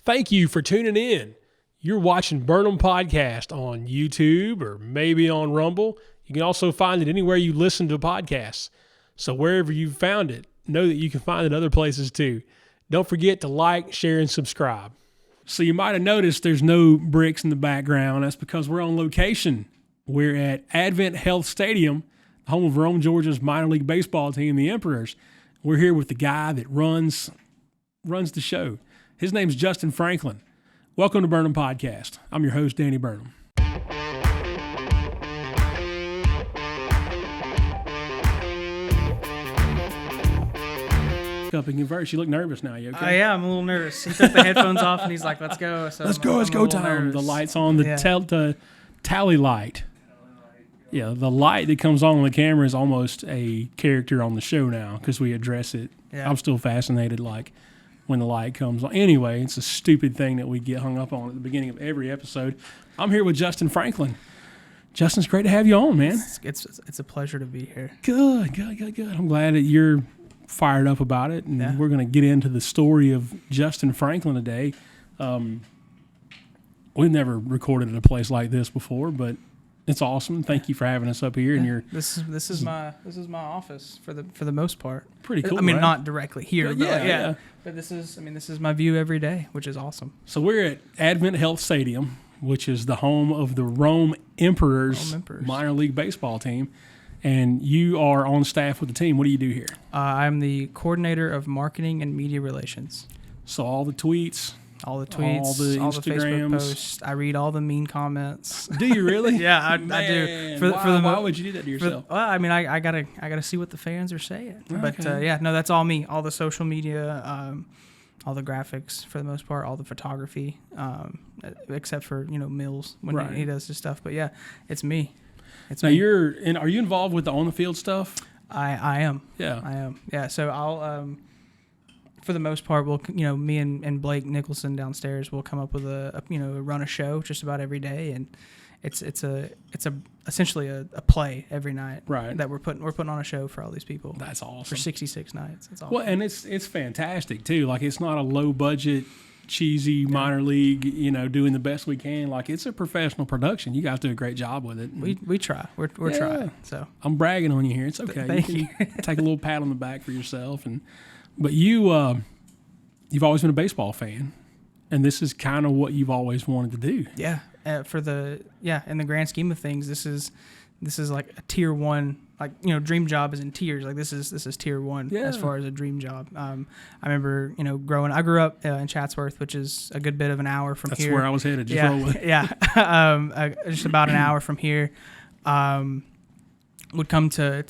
Thank you for tuning in. You're watching Burnham Podcast on YouTube or maybe on Rumble. You can also find it anywhere you listen to podcasts. So wherever you found it, know that you can find it other places too. Don't forget to like, share, and subscribe. So you might have noticed there's no bricks in the background. That's because we're on location. We're at Advent Health Stadium, home of Rome, Georgia's minor league baseball team, the Emperors. We're here with the guy that runs the show. His name's Justin Franklin. Welcome to Burnham Podcast. I'm your host, Danny Burnham. Up and converse. You look nervous now. You okay? Yeah, I'm a little nervous. He took the headphones off and he's like, "Let's go." So Let's go time. Nervous. The light's on. The tally light. Yeah, the light that comes on the camera is almost a character on the show now because we address it. Yeah. I'm still fascinated, like, when the light comes on. Anyway, it's a stupid thing that we get hung up on at the beginning of every episode. I'm here with Justin Franklin. Justin, it's great to have you on, man. It's a pleasure to be here. Good. I'm glad that you're fired up about it, and we're going to get into the story of Justin Franklin today. We've never recorded at a place like this before, but it's awesome. Thank you for having us up here. Yeah. And you're this is my office for the most part. Pretty cool. I mean, right? Not directly here, but yeah. But this is my view every day, which is awesome. So we're at Advent Health Stadium, which is the home of the Rome Emperors minor league baseball team. And you are on staff with the team. What do you do here? I'm the coordinator of marketing and media relations. So all the tweets, all the Instagrams, Facebook posts. I read all the mean comments. Do you really? Yeah, I do. Why would you do that to yourself? I mean, I gotta see what the fans are saying. Okay. But that's all me. All the social media, all the graphics for the most part, all the photography, except for Mills when he does his stuff. But yeah, it's me. Are you involved with the on the field stuff? I am. Yeah, I am. Yeah. So I'll. For the most part, we'll me and Blake Nicholson downstairs will come up with run a show just about every day, and it's essentially a play every night. Right. That we're putting on a show for all these people. That's awesome. For 66 nights. It's awesome. Well, and it's fantastic too. Like, it's not a low budget, cheesy minor league. Doing the best we can. Like, it's a professional production. You guys do a great job with it. We try. We're trying. So I'm bragging on you here. It's okay. Thank you. Take a little pat on the back for yourself. But you've always been a baseball fan, and this is kind of what you've always wanted to do. Yeah. In the grand scheme of things, this is like a tier one. Like, dream job is in tiers. Like, this is tier one as far as a dream job. I remember, I grew up in Chatsworth, which is a good bit of an hour from here. That's where I was headed. Just roll with it. Yeah. Just about an hour from here. Would come to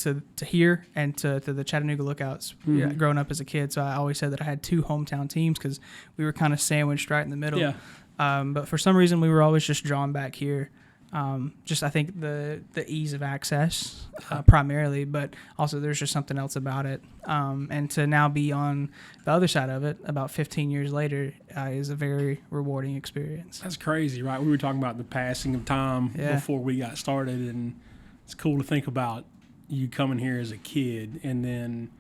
here and to the Chattanooga Lookouts growing up as a kid. So I always said that I had two hometown teams because we were kind of sandwiched right in the middle. Yeah. But for some reason, we were always just drawn back here. I think the ease of access primarily, but also there's just something else about it. And to now be on the other side of it about 15 years later is a very rewarding experience. That's crazy, right? We were talking about the passing of time before we got started, and it's cool to think about you coming here as a kid and then,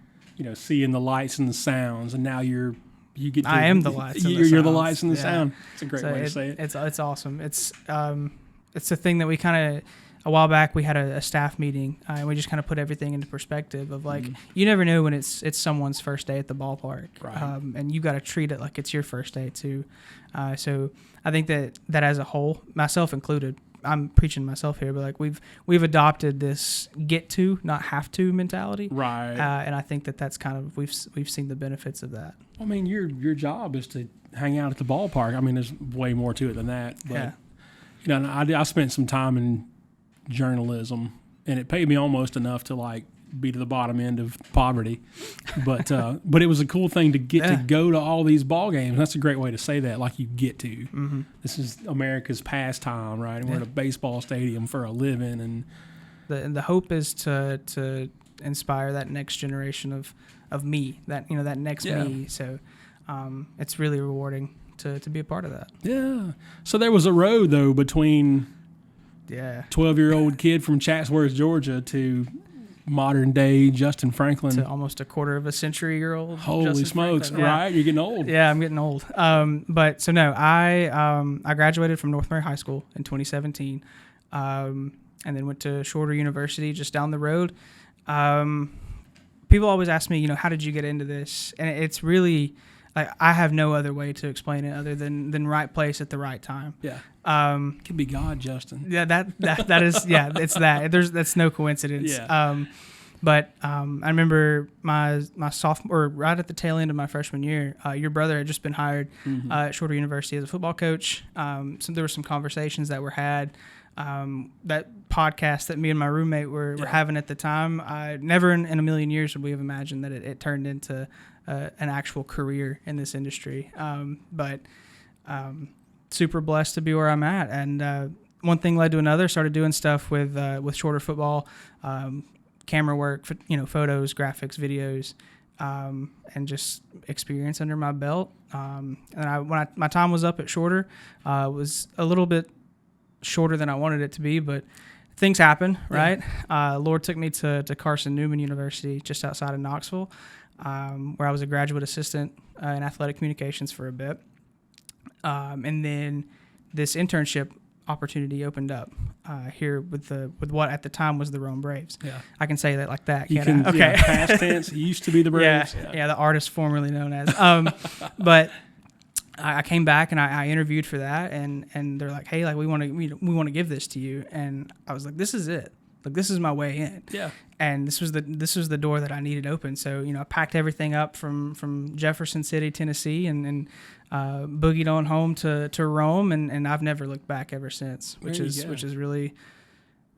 seeing the lights and the sounds, and now you get to... I am the lights and the You're sounds. the lights and the sound. It's a great way to say it. It's awesome. It's a thing that we kind of... A while back, we had a staff meeting, and we just kind of put everything into perspective of, like, you never know when it's someone's first day at the ballpark. Right. And you got to treat it like it's your first day, too. So I think that as a whole, myself included, I'm preaching to myself here, but like we've adopted this get to, not have to mentality, right? And I think that's kind of we've seen the benefits of that. I mean, your job is to hang out at the ballpark. I mean, there's way more to it than that. But, I spent some time in journalism, and it paid me almost enough to like be to the bottom end of poverty. But it was a cool thing to get to go to all these ball games. That's a great way to say that. Like, you get to. Mm-hmm. This is America's pastime, right? And we're at a baseball stadium for a living, and the hope is to inspire that next generation of me, that next me. So it's really rewarding to be a part of that. Yeah. So there was a road though between 12-year-old kid from Chatsworth, Georgia, to modern day Justin Franklin. To almost a quarter of a century year old. Holy Justin smokes! Franklin. Yeah. Right, you're getting old. Yeah, I'm getting old. But so no, I graduated from North Mary High School in 2017, and then went to Shorter University just down the road. People always ask me, how did you get into this? And it's really like I have no other way to explain it other than right place at the right time. Yeah. Could be God, Justin. Yeah, that is it's that. That's no coincidence. Yeah. But I remember my sophomore, or right at the tail end of my freshman year, your brother had just been hired at Shorter University as a football coach. So there were some conversations that were had. That podcast that me and my roommate were having at the time, never in a million years would we have imagined that it turned into an actual career in this industry. But super blessed to be where I'm at. And one thing led to another. Started doing stuff with Shorter football, camera work, photos, graphics, videos, and just experience under my belt. And when my time was up at Shorter, was a little bit shorter than I wanted it to be, but things happen, right? Lord took me to Carson Newman University just outside of Knoxville, where I was a graduate assistant in athletic communications for a bit. And then this internship opportunity opened up here with what at the time was the Rome Braves. Yeah, I can say that like that. Can't I? Okay. Yeah, past tense. It used to be the Braves. Yeah, the artist formerly known as. But I came back and I interviewed for that, and they're like, hey, like we want to give this to you, and I was like, this is it. Like this is my way in. Yeah. And this was the door that I needed open. So I packed everything up from Jefferson City, Tennessee, and boogied on home to Rome, and I've never looked back ever since, which is really,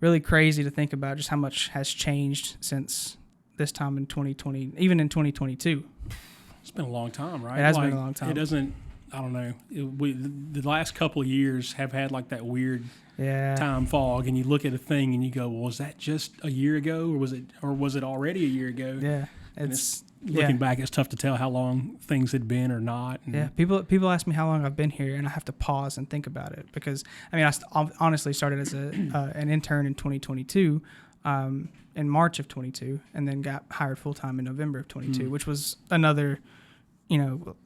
really crazy to think about just how much has changed since this time in 2020, even in 2022. It's been a long time, right? It has been a long time. It doesn't. I don't know. The last couple of years have had like that weird time fog, and you look at a thing and you go, "Well, was that just a year ago, or was it already a year ago?" Yeah, it's looking back, it's tough to tell how long things had been or not. And people ask me how long I've been here, and I have to pause and think about it because I honestly started as an intern in 2022, in March of 22, and then got hired full time in November of 22, which was another.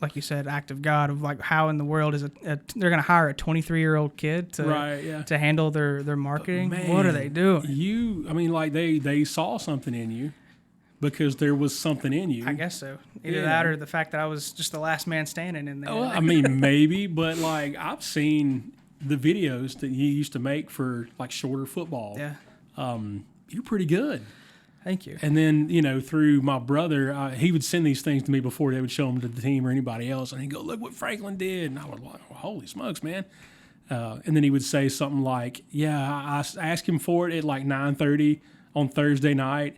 Like you said, act of God of like how in the world is they're going to hire a 23-year-old kid to handle their marketing. Man, what are they doing? They saw something in you because there was something in you. I guess so. Either that or the fact that I was just the last man standing in there. Well, maybe, but like I've seen the videos that you used to make for like Shorter football. Yeah. You're pretty good. Thank you. And then, through my brother, he would send these things to me before they would show them to the team or anybody else. And he'd go, look what Franklin did. And I was like, well, holy smokes, man. And then he would say something like, I asked him for it at like 9:30 on Thursday night.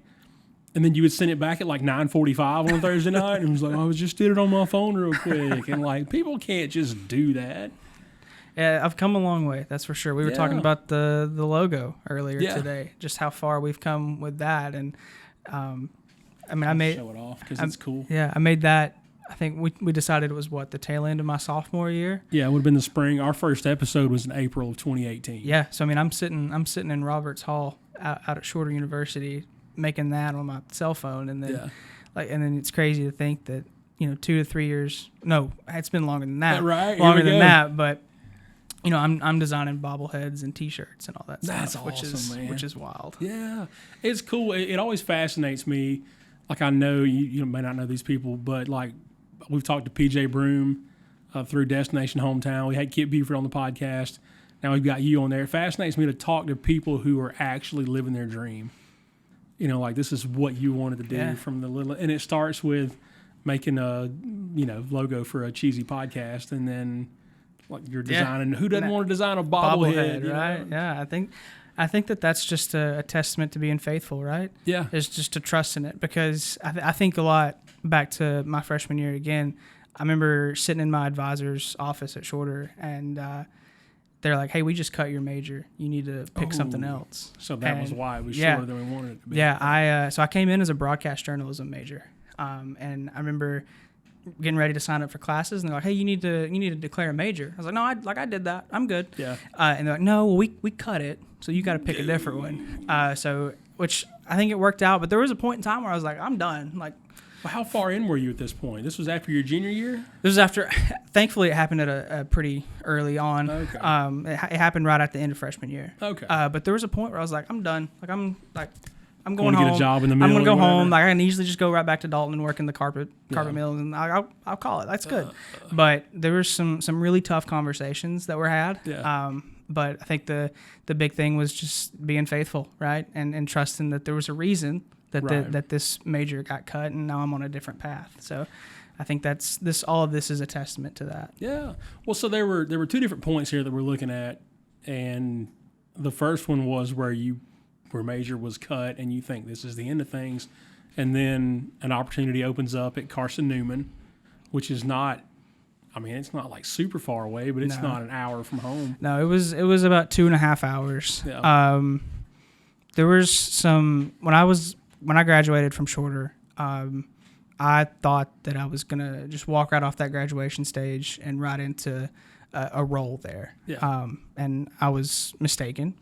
And then you would send it back at like 9:45 on Thursday night. And it was like, I just did it on my phone real quick. And like, people can't just do that. Yeah, I've come a long way, that's for sure. We were talking about the logo earlier today, just how far we've come with that. And I made show it off because it's cool. Yeah, I made that. I think we decided it was the tail end of my sophomore year. Yeah, it would have been the spring. Our first episode was in April of 2018. Yeah, so I'm sitting in Roberts Hall out at Shorter University making that on my cell phone, and then and then it's crazy to think that 2 to 3 years. No, it's been longer than that. Right, longer than that, but. I'm designing bobbleheads and T-shirts and all that stuff. That's awesome, which is wild. Yeah, it's cool. It always fascinates me. Like I know you may not know these people, but like we've talked to PJ Broom through Destination Hometown. We had Kit Buford on the podcast. Now we've got you on there. It fascinates me to talk to people who are actually living their dream. Like this is what you wanted to do from the little, and it starts with making a logo for a cheesy podcast, and then. Like you're designing. Who doesn't want to design a bobblehead, right? Yeah, I think that's just a testament to being faithful, right? Yeah, it's just to trust in it because I think a lot back to my freshman year again. I remember sitting in my advisor's office at Shorter, and they're like, "Hey, we just cut your major. You need to pick something else." So that was why it was shorter than we wanted it to be. Yeah, I came in as a broadcast journalism major, and I remember. Getting ready to sign up for classes, and they're like, "Hey, you need to declare a major." I was like, "No, I did that. I'm good." Yeah. And they're like, "No, well, we cut it, so you got to pick a different one." Which I think it worked out. But there was a point in time where I was like, I'm done. Like, well, how far in were you at this point? This was after your junior year? This was after, thankfully, it happened at a pretty early on. Okay. It happened right at the end of freshman year. Okay. But there was a point where I was like, I'm done. Like, I'm going to home. Get a job in the mill. I'm going to go whatever. home. Like, I can easily just go right back to Dalton and work in the carpet mills, and I'll call it. That's good. But there were some really tough conversations that were had. Yeah. But I think the big thing was just being faithful, right, and trusting that there was a reason that this major got cut, and now I'm on a different path. So I think all of this is a testament to that. Yeah. Well, so there were two different points here that we're looking at, and the first one was where major was cut, and you think this is the end of things, and then an opportunity opens up at Carson Newman, which is not. I mean, it's not like super far away, but it's not an hour from home. No, it was about 2.5 hours. Yeah. There was some when I graduated from Shorter. I thought that I was gonna just walk right off that graduation stage and right into a role there. Yeah. And I was mistaken,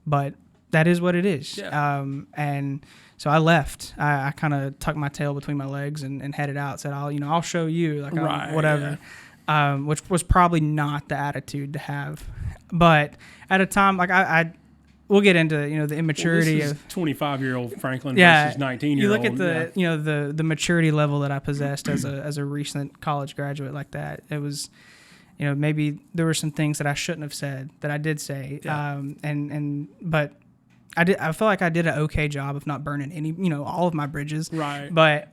but that is what it is. Yeah. And so I left. I kind of tucked my tail between my legs and headed out. Said, I'll show you, like, whatever. Yeah. Which was probably not the attitude to have, but at a time like we'll get into the immaturity of 25-year-old Franklin versus 19-year-old. You look at the maturity level that I possessed as a recent college graduate like that. It was, maybe there were some things that I shouldn't have said that I did say, but I feel like I did an okay job of not burning any all of my bridges. Right. But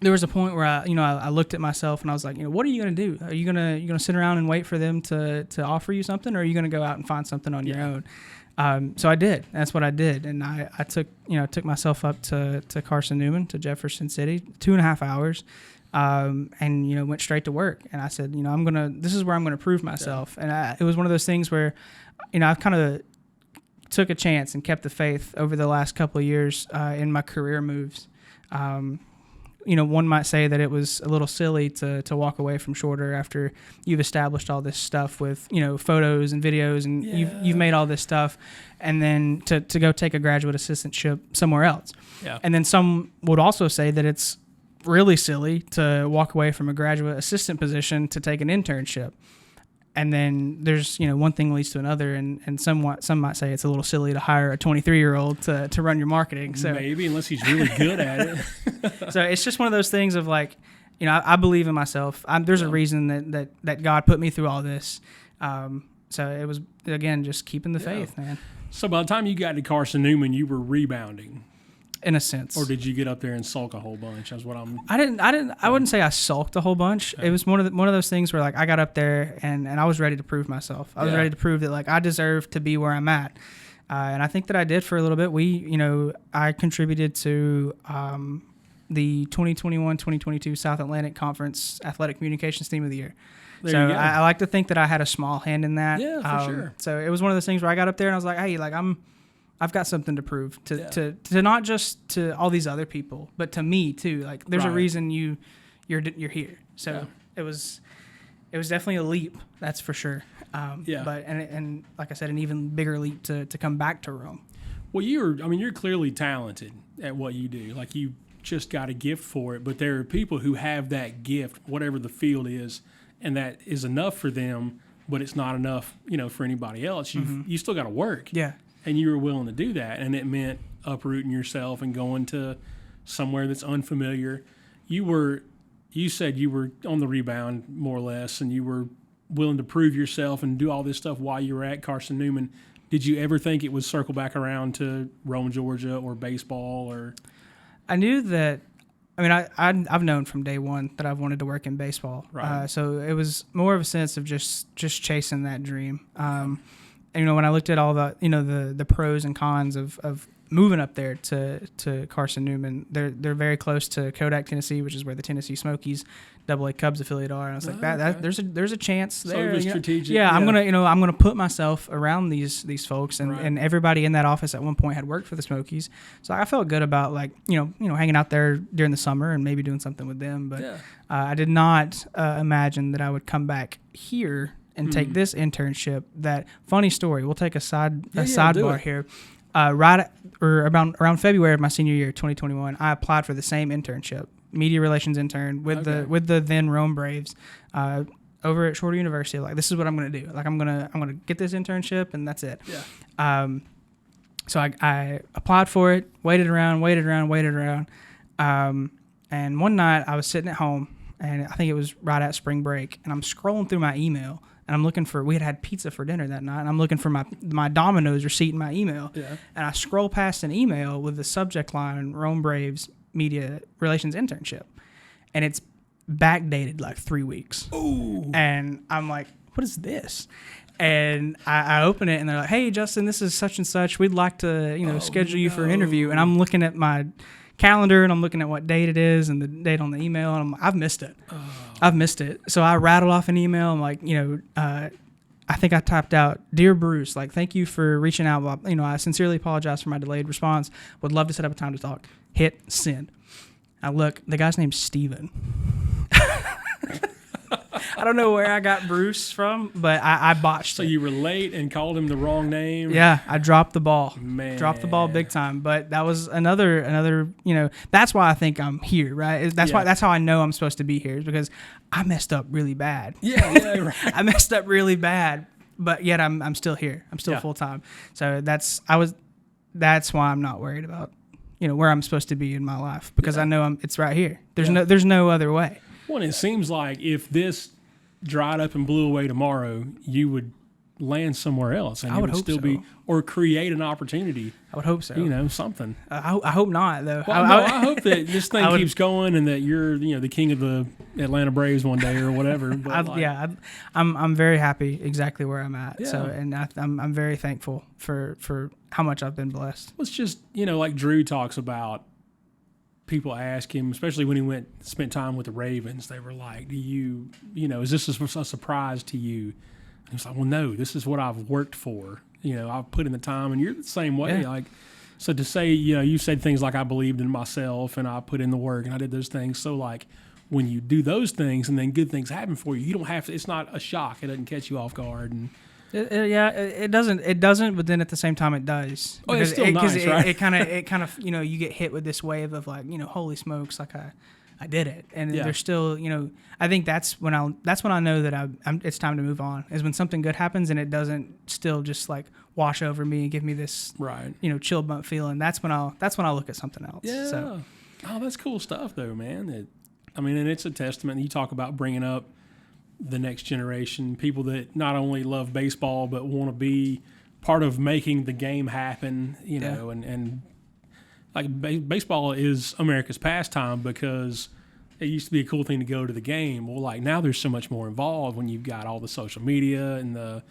there was a point where I looked at myself and I was like, what are you going to do? Are you going to sit around and wait for them to offer you something, or are you going to go out and find something on your own? So I did. That's what I did. And I took myself up to Carson Newman, to Jefferson City, 2.5 hours, and went straight to work. And I said, this is where I'm going to prove myself. And it was one of those things where, I kind of took a chance and kept the faith over the last couple of years in my career moves. One might say that it was a little silly to walk away from Shorter after you've established all this stuff with, photos and videos, and you've made all this stuff, and then to go take a graduate assistantship somewhere else. Yeah. And then some would also say that it's really silly to walk away from a graduate assistant position to take an internship. And then there's, one thing leads to another, and some might say it's a little silly to hire a 23-year-old to run your marketing. So maybe, unless he's really good at it. So it's just one of those things of like, I believe in myself. There's a reason that God put me through all this. So it was, again, just keeping the faith, man. So by the time you got to Carson Newman, you were rebounding. In a sense. Or did you get up there and sulk a whole bunch? That's what I wouldn't say I sulked a whole bunch. Okay. It was one of those things where, like, I got up there and I was ready to prove myself. I was ready to prove that, like, I deserve to be where I'm at. And I think that I did for a little bit. I contributed to the 2021-2022 South Atlantic Conference Athletic Communications Team of the Year. So I like to think that I had a small hand in that. Yeah, for sure. So it was one of those things where I got up there and I was like, hey, like, I've got something to prove to not just to all these other people, but to me too. Like, there's a reason you're here. So it was definitely a leap, that's for sure. But and like I said, an even bigger leap to come back to Rome. Well, you're clearly talented at what you do. Like, you just got a gift for it. But there are people who have that gift, whatever the field is, and that is enough for them, but it's not enough, for anybody else. You still got to work. Yeah. And you were willing to do that, and it meant uprooting yourself and going to somewhere that's unfamiliar. You said you were on the rebound, more or less, and you were willing to prove yourself and do all this stuff while you were at Carson Newman. Did you ever think it would circle back around to Rome, Georgia, or baseball? Or I knew that. I mean, I've known from day one that I've wanted to work in baseball. Right. So it was more of a sense of just chasing that dream. And, when I looked at all the, the pros and cons of moving up there to Carson Newman, they're very close to Kodak, Tennessee, which is where the Tennessee Smokies AA Cubs affiliate are. And I was like, that there's a chance there. So it was strategic. Yeah, I'm gonna put myself around these folks, and everybody in that office at one point had worked for the Smokies, so I felt good about, like, hanging out there during the summer and maybe doing something with them. But I did not imagine that I would come back here and take this internship. That funny story. We'll take a sidebar here. Around February of my senior year, 2021, I applied for the same internship, media relations intern with the then Rome Braves, over at Shorter University. Like, this is what I'm gonna do. Like, I'm gonna get this internship, and that's it. Yeah. So I applied for it, waited around, and one night I was sitting at home, and I think it was right at spring break, and I'm scrolling through my email, and I'm looking for, we had pizza for dinner that night, and I'm looking for my Domino's receipt in my email, and I scroll past an email with the subject line, Rome Braves Media Relations Internship, and it's backdated like 3 weeks. Ooh. And I'm like, what is this? And I open it, and they're like, hey, Justin, this is such and such. We'd like to, schedule you for an interview. And I'm looking at my calendar, and I'm looking at what date it is and the date on the email, and I've missed it. I've missed it. So I rattled off an email. I'm like, I think I typed out, Dear Bruce, like, thank you for reaching out. I sincerely apologize for my delayed response. Would love to set up a time to talk. Hit send. I look, the guy's name's Steven. I don't know where I got Bruce from, but I botched it. So you were late and called him the wrong name? Yeah, I dropped the ball. Man. Dropped the ball big time. But that was another, that's why I think I'm here, right? That's how I know I'm supposed to be here, is because I messed up really bad. Yeah, right. I messed up really bad, but yet I'm still here. I'm still full time. So that's why I'm not worried about, where I'm supposed to be in my life, because I know it's right here. There's no other way. Well, it seems like if this dried up and blew away tomorrow, you would land somewhere else, and I would hope still so. be, or create an opportunity. I would hope so. Something. I hope not, though. Well, I hope that this thing keeps going, and that you're, the king of the Atlanta Braves one day or whatever. But I'm very happy exactly where I'm at. Yeah. So, and I'm very thankful for how much I've been blessed. It's just, like Drew talks about. People ask him, especially when he spent time with the Ravens, they were like, do you, is this a surprise to you? And he's like, well, no, this is what I've worked for. I've put in the time, and you're the same way. Yeah. Like, so to say, you said things like, I believed in myself and I put in the work and I did those things. So like when you do those things and then good things happen for you, you don't have to, it's not a shock. It doesn't catch you off guard. And it doesn't, but then at the same time it does. Oh, it's still nice, right? It kind of, you get hit with this wave of like, holy smokes, like I did it, and there's still, I think that's when I know that it's time to move on. Is when something good happens and it doesn't still just like wash over me and give me this, right, chill bump feeling. That's when I'll look at something else. Yeah. So. Oh, that's cool stuff though, man. And it's a testament. You talk about bringing up the next generation, people that not only love baseball but want to be part of making the game happen, and like baseball is America's pastime because it used to be a cool thing to go to the game. Well, like now there's so much more involved when you've got all the social media and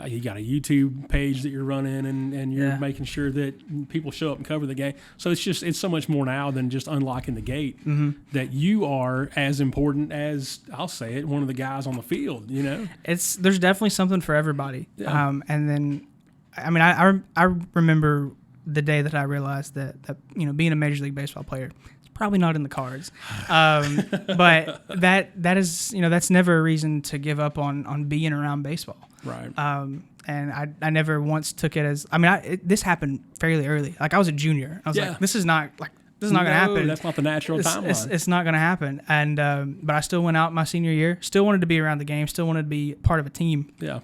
you got a YouTube page that you're running and you're making sure that people show up and cover the game. So it's so much more now than just unlocking the gate, that you are as important as, I'll say it, one of the guys on the field, There's definitely something for everybody. Yeah. And then, I remember the day that I realized that being a Major League Baseball player, it's probably not in the cards. But that is, that's never a reason to give up on being around baseball. Right. And I never once took it as, this happened fairly early. Like I was a junior. I was like, this is not going to happen. That's not the natural timeline. It's not going to happen. And, but I still went out my senior year, still wanted to be around the game, still wanted to be part of a team. Yeah.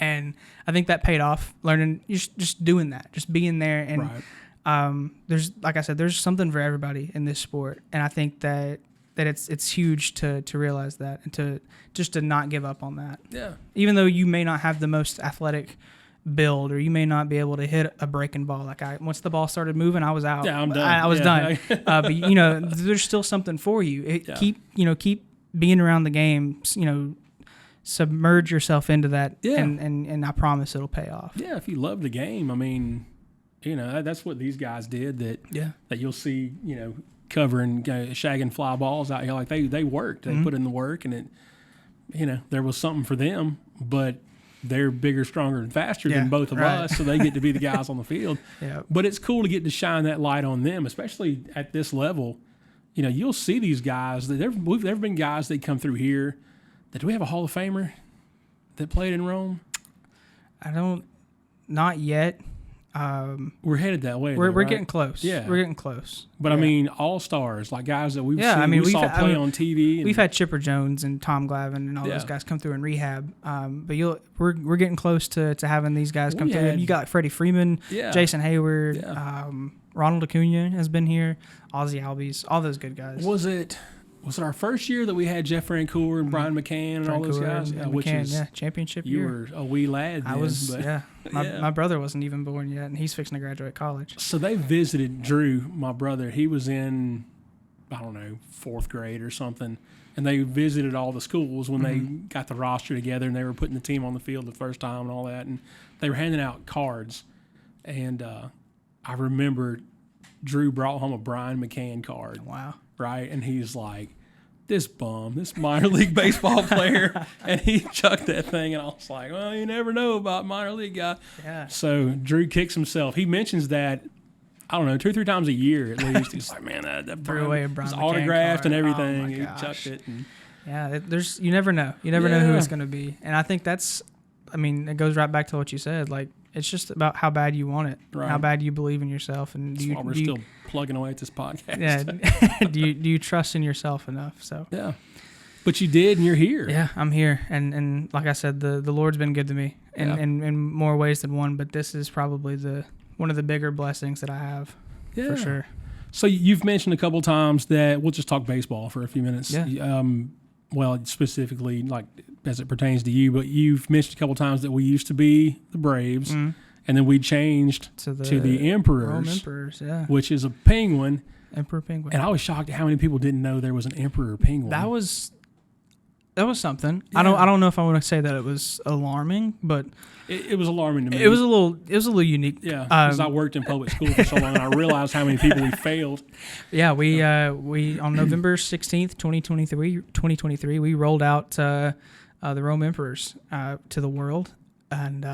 And I think that paid off, learning, just doing that, just being there. And there's, like I said, there's something for everybody in this sport. And I think that it's huge to realize that and to not give up on that. Yeah. Even though you may not have the most athletic build or you may not be able to hit a breaking ball. Like once the ball started moving, I was out. Yeah, I'm done. I was done. But there's still something for you. Keep being around the game, submerge yourself into that, and I promise it'll pay off. Yeah, if you love the game, that's what these guys did. That you'll see, covering, shagging fly balls out here. Like they worked, they put in the work, and it, there was something for them. But they're bigger, stronger, and faster than both of us, so they get to be the guys on the field. Yeah. But it's cool to get to shine that light on them, especially at this level. You'll see these guys. There have been guys that come through here. Do we have a Hall of Famer that played in Rome? Not yet. We're headed that way. We're right? getting close. Yeah, we're getting close. But yeah. I mean, all stars, like guys that we've seen, I mean, we saw play on TV. We've had Chipper Jones and Tom Glavine and all those guys come through in rehab. But we're getting close to having these guys come through. You got Freddie Freeman, Jason Hayward, Ronald Acuna has been here, Ozzie Albies, all those good guys. Was it our first year that we had Jeff Francoeur and Brian McCann and all those guys? Championship you year. You were a wee lad then. I was, My brother wasn't even born yet, and he's fixing to graduate college. So they visited Drew, my brother. He was in, I don't know, 4th grade or something, and they visited all the schools when they got the roster together, and they were putting the team on the field the first time and all that, and they were handing out cards, and I remember Drew brought home a Brian McCann card. Wow. Right? And he's like, this minor league baseball player. And he chucked that thing, and I was like, well, you never know about minor league guy. Yeah. So Drew kicks himself. He mentions that, I don't know, 2 or 3 times a year at least. He's like, man, that threw away a Brian was McCann autographed card. and everything. Oh my He gosh. chucked it. And you never know. You never know who it's going to be. And I think it goes right back to what you said. Like, it's just about how bad you want it, how bad you believe in yourself, and that's why we're still plugging away at this podcast. Yeah, do you trust in yourself enough? So yeah, but you did, and you're here. Yeah, I'm here, and like I said, the Lord's been good to me in more ways than one. But this is probably one of the bigger blessings that I have, for sure. So you've mentioned a couple times that we'll just talk baseball for a few minutes. Yeah. Well, specifically, like as it pertains to you, but you've mentioned a couple times that we used to be the Braves, and then we changed to the Emperors, Rome Emperors, which is a penguin. Emperor penguin. And I was shocked at how many people didn't know there was an Emperor penguin. That was something. Yeah. I don't know if I want to say that it was alarming, but it was alarming to me. It was a little unique. Yeah, because I worked in public school for so long, and I realized how many people we failed. Yeah, we on November 16th, 2023, we rolled out the Rome Emperors to the world, and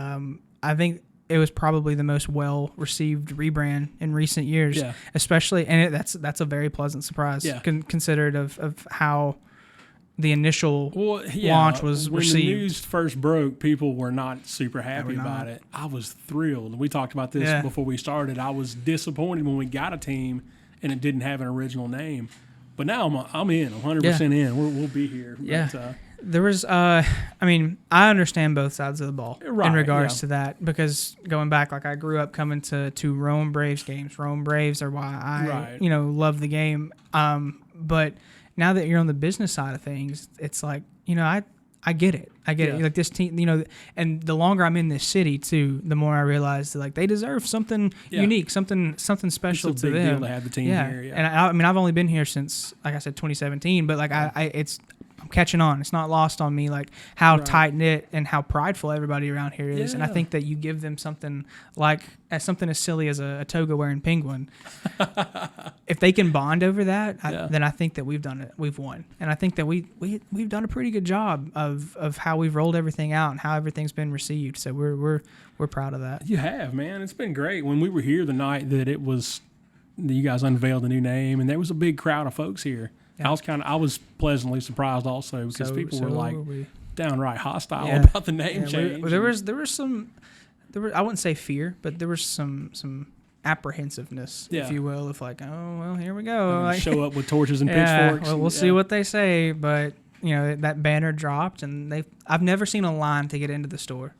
I think it was probably the most well-received rebrand in recent years, especially, and that's a very pleasant surprise, considered of how the initial launch was received. When the news first broke, people were not super happy about it. I was thrilled. We talked about this before we started. I was disappointed when we got a team and it didn't have an original name. But now I'm in. I'm 100% in. We'll be here. Yeah. But, there was, I understand both sides of the ball in regards to that, because going back, like I grew up coming to Rome Braves games. Rome Braves are why I, love the game. But now that you're on the business side of things, it's like, I get it. I get it. Like this team, and the longer I'm in this city too, the more I realize that like they deserve something unique, something special it's a to big them. deal to have the team here. Yeah. And I've only been here since, like I said, 2017, but like I'm catching on. It's not lost on me, like how tight knit and how prideful everybody around here is. Yeah. And I think that you give them something something as silly as a toga wearing penguin. If they can bond over that, then I think that we've done it. We've won. And I think that we've done a pretty good job of how we've rolled everything out and how everything's been received. So we're proud of that. You have, man. It's been great. When we were here the night that you guys unveiled the new name, and there was a big crowd of folks here. Yeah. I was pleasantly surprised also, because people were downright hostile about the name change. There was some I wouldn't say fear, but there was some apprehensiveness, if you will, of like, oh well, here we go. Like, show up with torches and pitchforks. Well, we'll see what they say, but that banner dropped, and I've never seen a line to get into the store.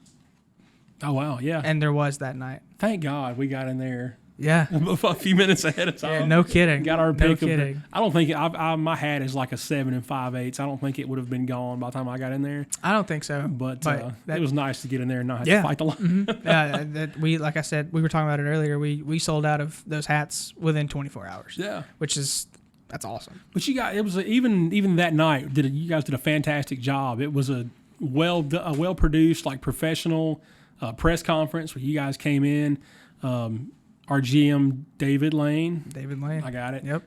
Oh wow, yeah. And there was that night. Thank God we got in there. Yeah, a few minutes ahead of time. Yeah, no kidding. Got our pick. No kidding. I don't think my hat is like a 7 5/8. I don't think it would have been gone by the time I got in there. I don't think so. But it was nice to get in there and not have to fight the line. Mm-hmm. Like I said, we were talking about it earlier. We sold out of those hats within 24 hours. Yeah, that's awesome. But even that night, you guys did a fantastic job. It was a well produced, like professional press conference where you guys came in. Our GM, David Lane. I got it. Yep.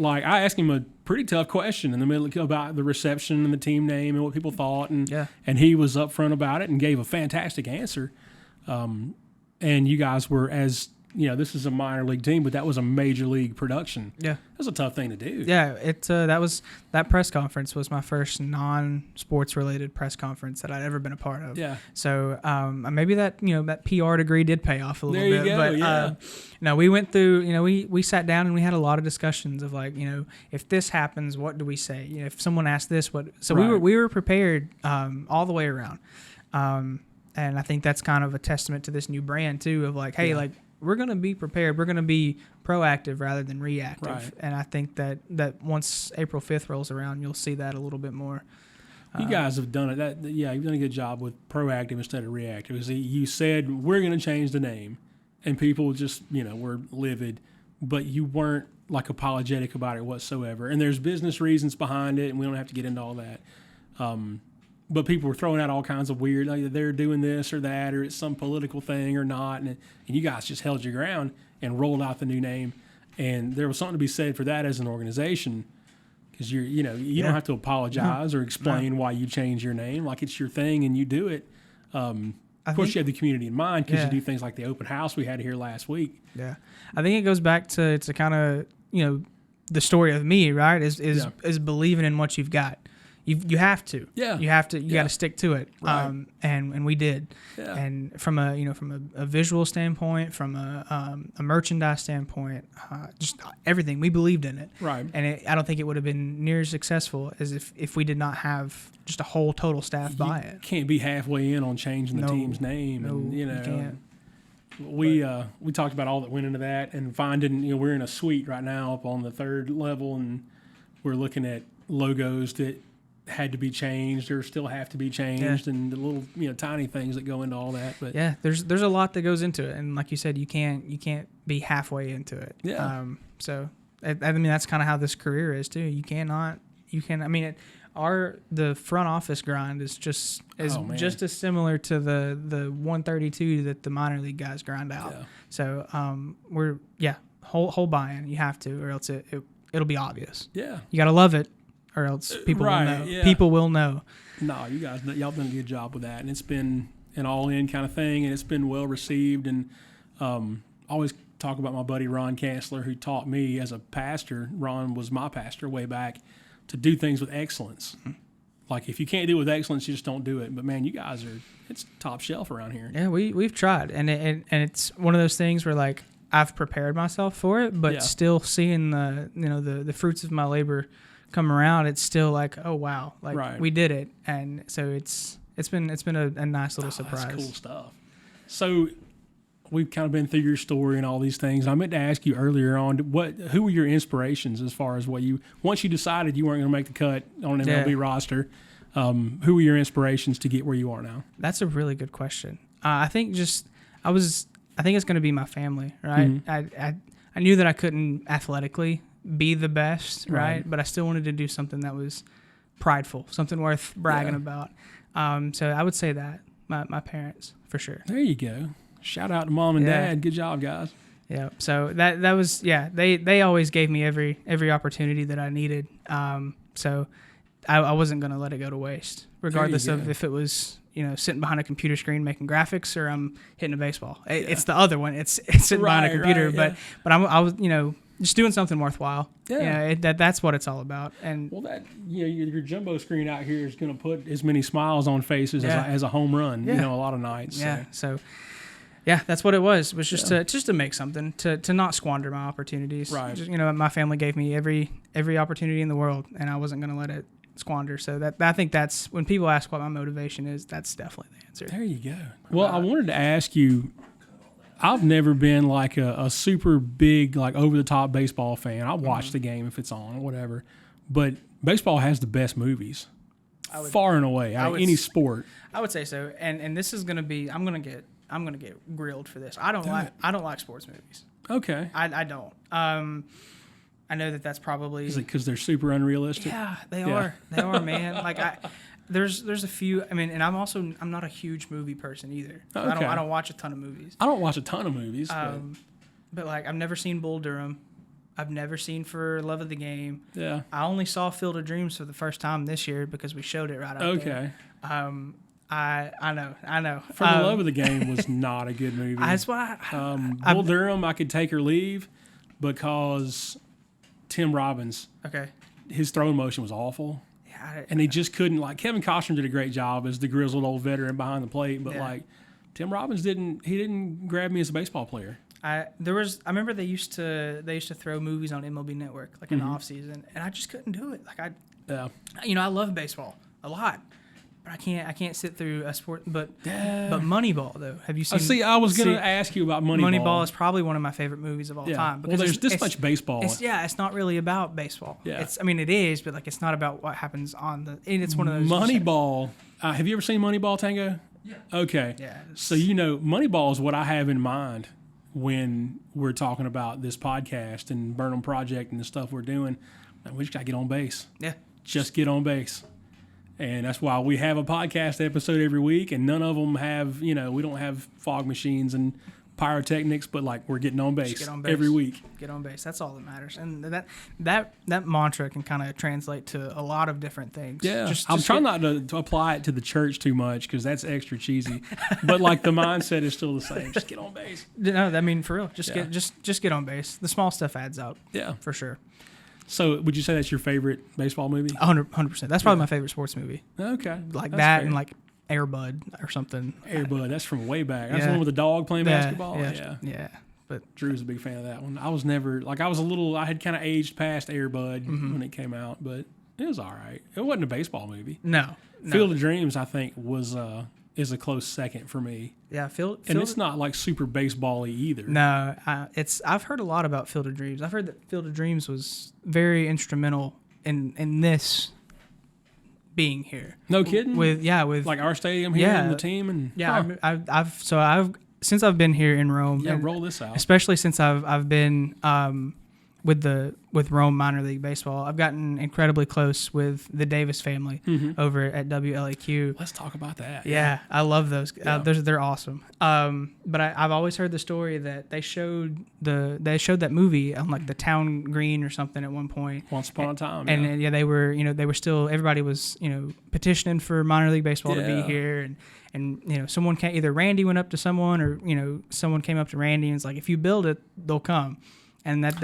I asked him a pretty tough question in the middle about the reception and the team name and what people thought. And he was upfront about it and gave a fantastic answer. And you guys were as this is a minor league team, but that was a major league production. Yeah. That's a tough thing to do. Yeah, that press conference was my first non-sports related press conference that I'd ever been a part of. Yeah. So maybe that that PR degree did pay off a little There you bit. go, But yeah. no, we went through. We sat down and we had a lot of discussions of like, if this happens, what do we say? If someone asked this, what? So Right. we were prepared all the way around. And I think that's kind of a testament to this new brand too. Of like, hey, like, we're going to be prepared. We're going to be proactive rather than reactive. Right. And I think that once April 5th rolls around, you'll see that a little bit more. You guys have done it. You've done a good job with proactive instead of reactive. Because you said, we're going to change the name. And people just, were livid. But you weren't, like, apologetic about it whatsoever. And there's business reasons behind it, and we don't have to get into all that. But people were throwing out all kinds of weird, like they're doing this or that, or it's some political thing or not. And you guys just held your ground and rolled out the new name. And there was something to be said for that as an organization, because you don't have to apologize or explain why you changed your name. Like, it's your thing and you do it. Of course, you have the community in mind because you do things like the open house we had here last week. Yeah. I think it goes back to kind of, the story of me, right, is believing in what you've got. You have to. Yeah. You have to. You got to stick to it. Right. And we did. Yeah. And from a visual standpoint, from a merchandise standpoint, just everything, we believed in it. Right. And I don't think it would have been near as successful as if we did not have just a whole total staff buy it. Can't be halfway in on changing the team's name. And, you can't. We talked about all that went into that, and finding, we're in a suite right now up on the third level, and we're looking at logos that had to be changed or still have to be changed, and the little tiny things that go into all that. But yeah, there's a lot that goes into it, and like you said, you can't be halfway into it. Yeah. So I mean, that's kind of how this career is too. The front office grind is just just as similar to the 132 that the minor league guys grind out. Yeah. So whole buy-in. You have to, or else it'll be obvious. Yeah. You got to love it, or else people will know. Yeah. People will know. No, y'all done a good job with that, and it's been an all-in kind of thing, and it's been well received. And always talk about my buddy Ron Kansler, who taught me as a pastor. Ron was my pastor way back, to do things with excellence. Like, if you can't do it with excellence, you just don't do it. But man, you guys it's top shelf around here. Yeah, we've tried, and it's one of those things where like I've prepared myself for it, but still seeing the fruits of my labor come around, it's still like, oh wow, like we did it. And so it's been a nice little surprise. That's cool stuff. So we've kind of been through your story and all these things. I meant to ask you earlier on, who were your inspirations as far as once you decided you weren't going to make the cut on an MLB roster, who were your inspirations to get where you are now? That's a really good question. I think it's going to be my family, right? Mm-hmm. I knew that I couldn't athletically be the best, right? But I still wanted to do something that was prideful, something worth bragging about. So I would say that my parents, for sure. There you go. Shout out to mom and dad. Good job, guys. Yeah. So that was they always gave me every opportunity that I needed. So I wasn't going to let it go to waste, regardless of if it was sitting behind a computer screen making graphics or I'm hitting a baseball. It's the other one. It's sitting behind a computer, but I was just doing something worthwhile. Yeah. That's what it's all about. And your jumbo screen out here is going to put as many smiles on faces as a home run. A lot of nights. Yeah. So. Yeah, that's what it was. It was just to make something, to not squander my opportunities. Right. Just, my family gave me every opportunity in the world, and I wasn't going to let it squander. So I think that's when people ask what my motivation is. That's definitely the answer. There you go. Well, I wanted to ask you. I've never been like a super big, like over the top baseball fan. I'll watch the game if it's on or whatever, but baseball has the best movies, far and away. Any sport. I would say so. And this is going to be. I'm going to get grilled for this. I don't like sports movies. Okay. I don't. I know that's probably. Is it because they're super unrealistic? Yeah, they are. They are, man. Like there's a few. I mean, and I'm not a huge movie person either. So okay. I don't watch a ton of movies. I don't watch a ton of movies. But like I've never seen Bull Durham. I've never seen For Love of the Game. Yeah. I only saw Field of Dreams for the first time this year because we showed it right out there. I know. For the Love of the Game was not a good movie. That's why Bull Durham, I could take or leave because Tim Robbins, his throwing motion was awful. Yeah, and he just couldn't, like, Kevin Costner did a great job as the grizzled old veteran behind the plate, but like Tim Robbins didn't grab me as a baseball player. I remember they used to throw movies on MLB Network like in the off season, and I just couldn't do it. Like I love baseball a lot, but I can't sit through a sport. But Moneyball though, have you seen? I was going to ask you about Moneyball. Moneyball is probably one of my favorite movies of all time. Because there's this much baseball. It's not really about baseball. Yeah. It is, but like it's not about what happens on the. And it's one of those. Moneyball. Have you ever seen Moneyball, Tango? Yeah. Okay. Yeah. So Moneyball is what I have in mind when we're talking about this podcast and Burnham Project and the stuff we're doing. We just got to get on base. Yeah. Just get on base. And that's why we have a podcast episode every week, and none of them have, we don't have fog machines and pyrotechnics, but like we're getting on base, every week. Get on base. That's all that matters. And that mantra can kind of translate to a lot of different things. Yeah. I'm trying not to apply it to the church too much because that's extra cheesy. But like the mindset is still the same. Just get on base. No, I mean for real. Just get on base. The small stuff adds up. Yeah. For sure. So would you say that's your favorite baseball movie? 100%. That's probably my favorite sports movie. Okay. Like that's that fair. And like Air Bud or something. Air Bud, that's from way back. That's the one with the dog playing basketball. Yeah. But Drew's a big fan of that one. I was never I had kind of aged past Air Bud when it came out, but it was all right. It wasn't a baseball movie. No. Field of Dreams, I think, is a close second for me. Yeah, and it's not like super baseball-y either. No, I've heard a lot about Field of Dreams. I've heard that Field of Dreams was very instrumental in this being here. No kidding. With like our stadium here and the team and I've since I've been here in Rome. Yeah, roll this out. Especially since I've been with Rome minor league baseball. I've gotten incredibly close with the Davis family over at WLAQ. Let's talk about that. Yeah, I love those. Yeah. They're awesome. But I've always heard the story that they showed that movie on like the town green or something at one point. Once upon a time. And they were still, everybody was petitioning for minor league baseball to be here, and someone either Randy went up to someone or someone came up to Randy and was like, if you build it, they'll come. And that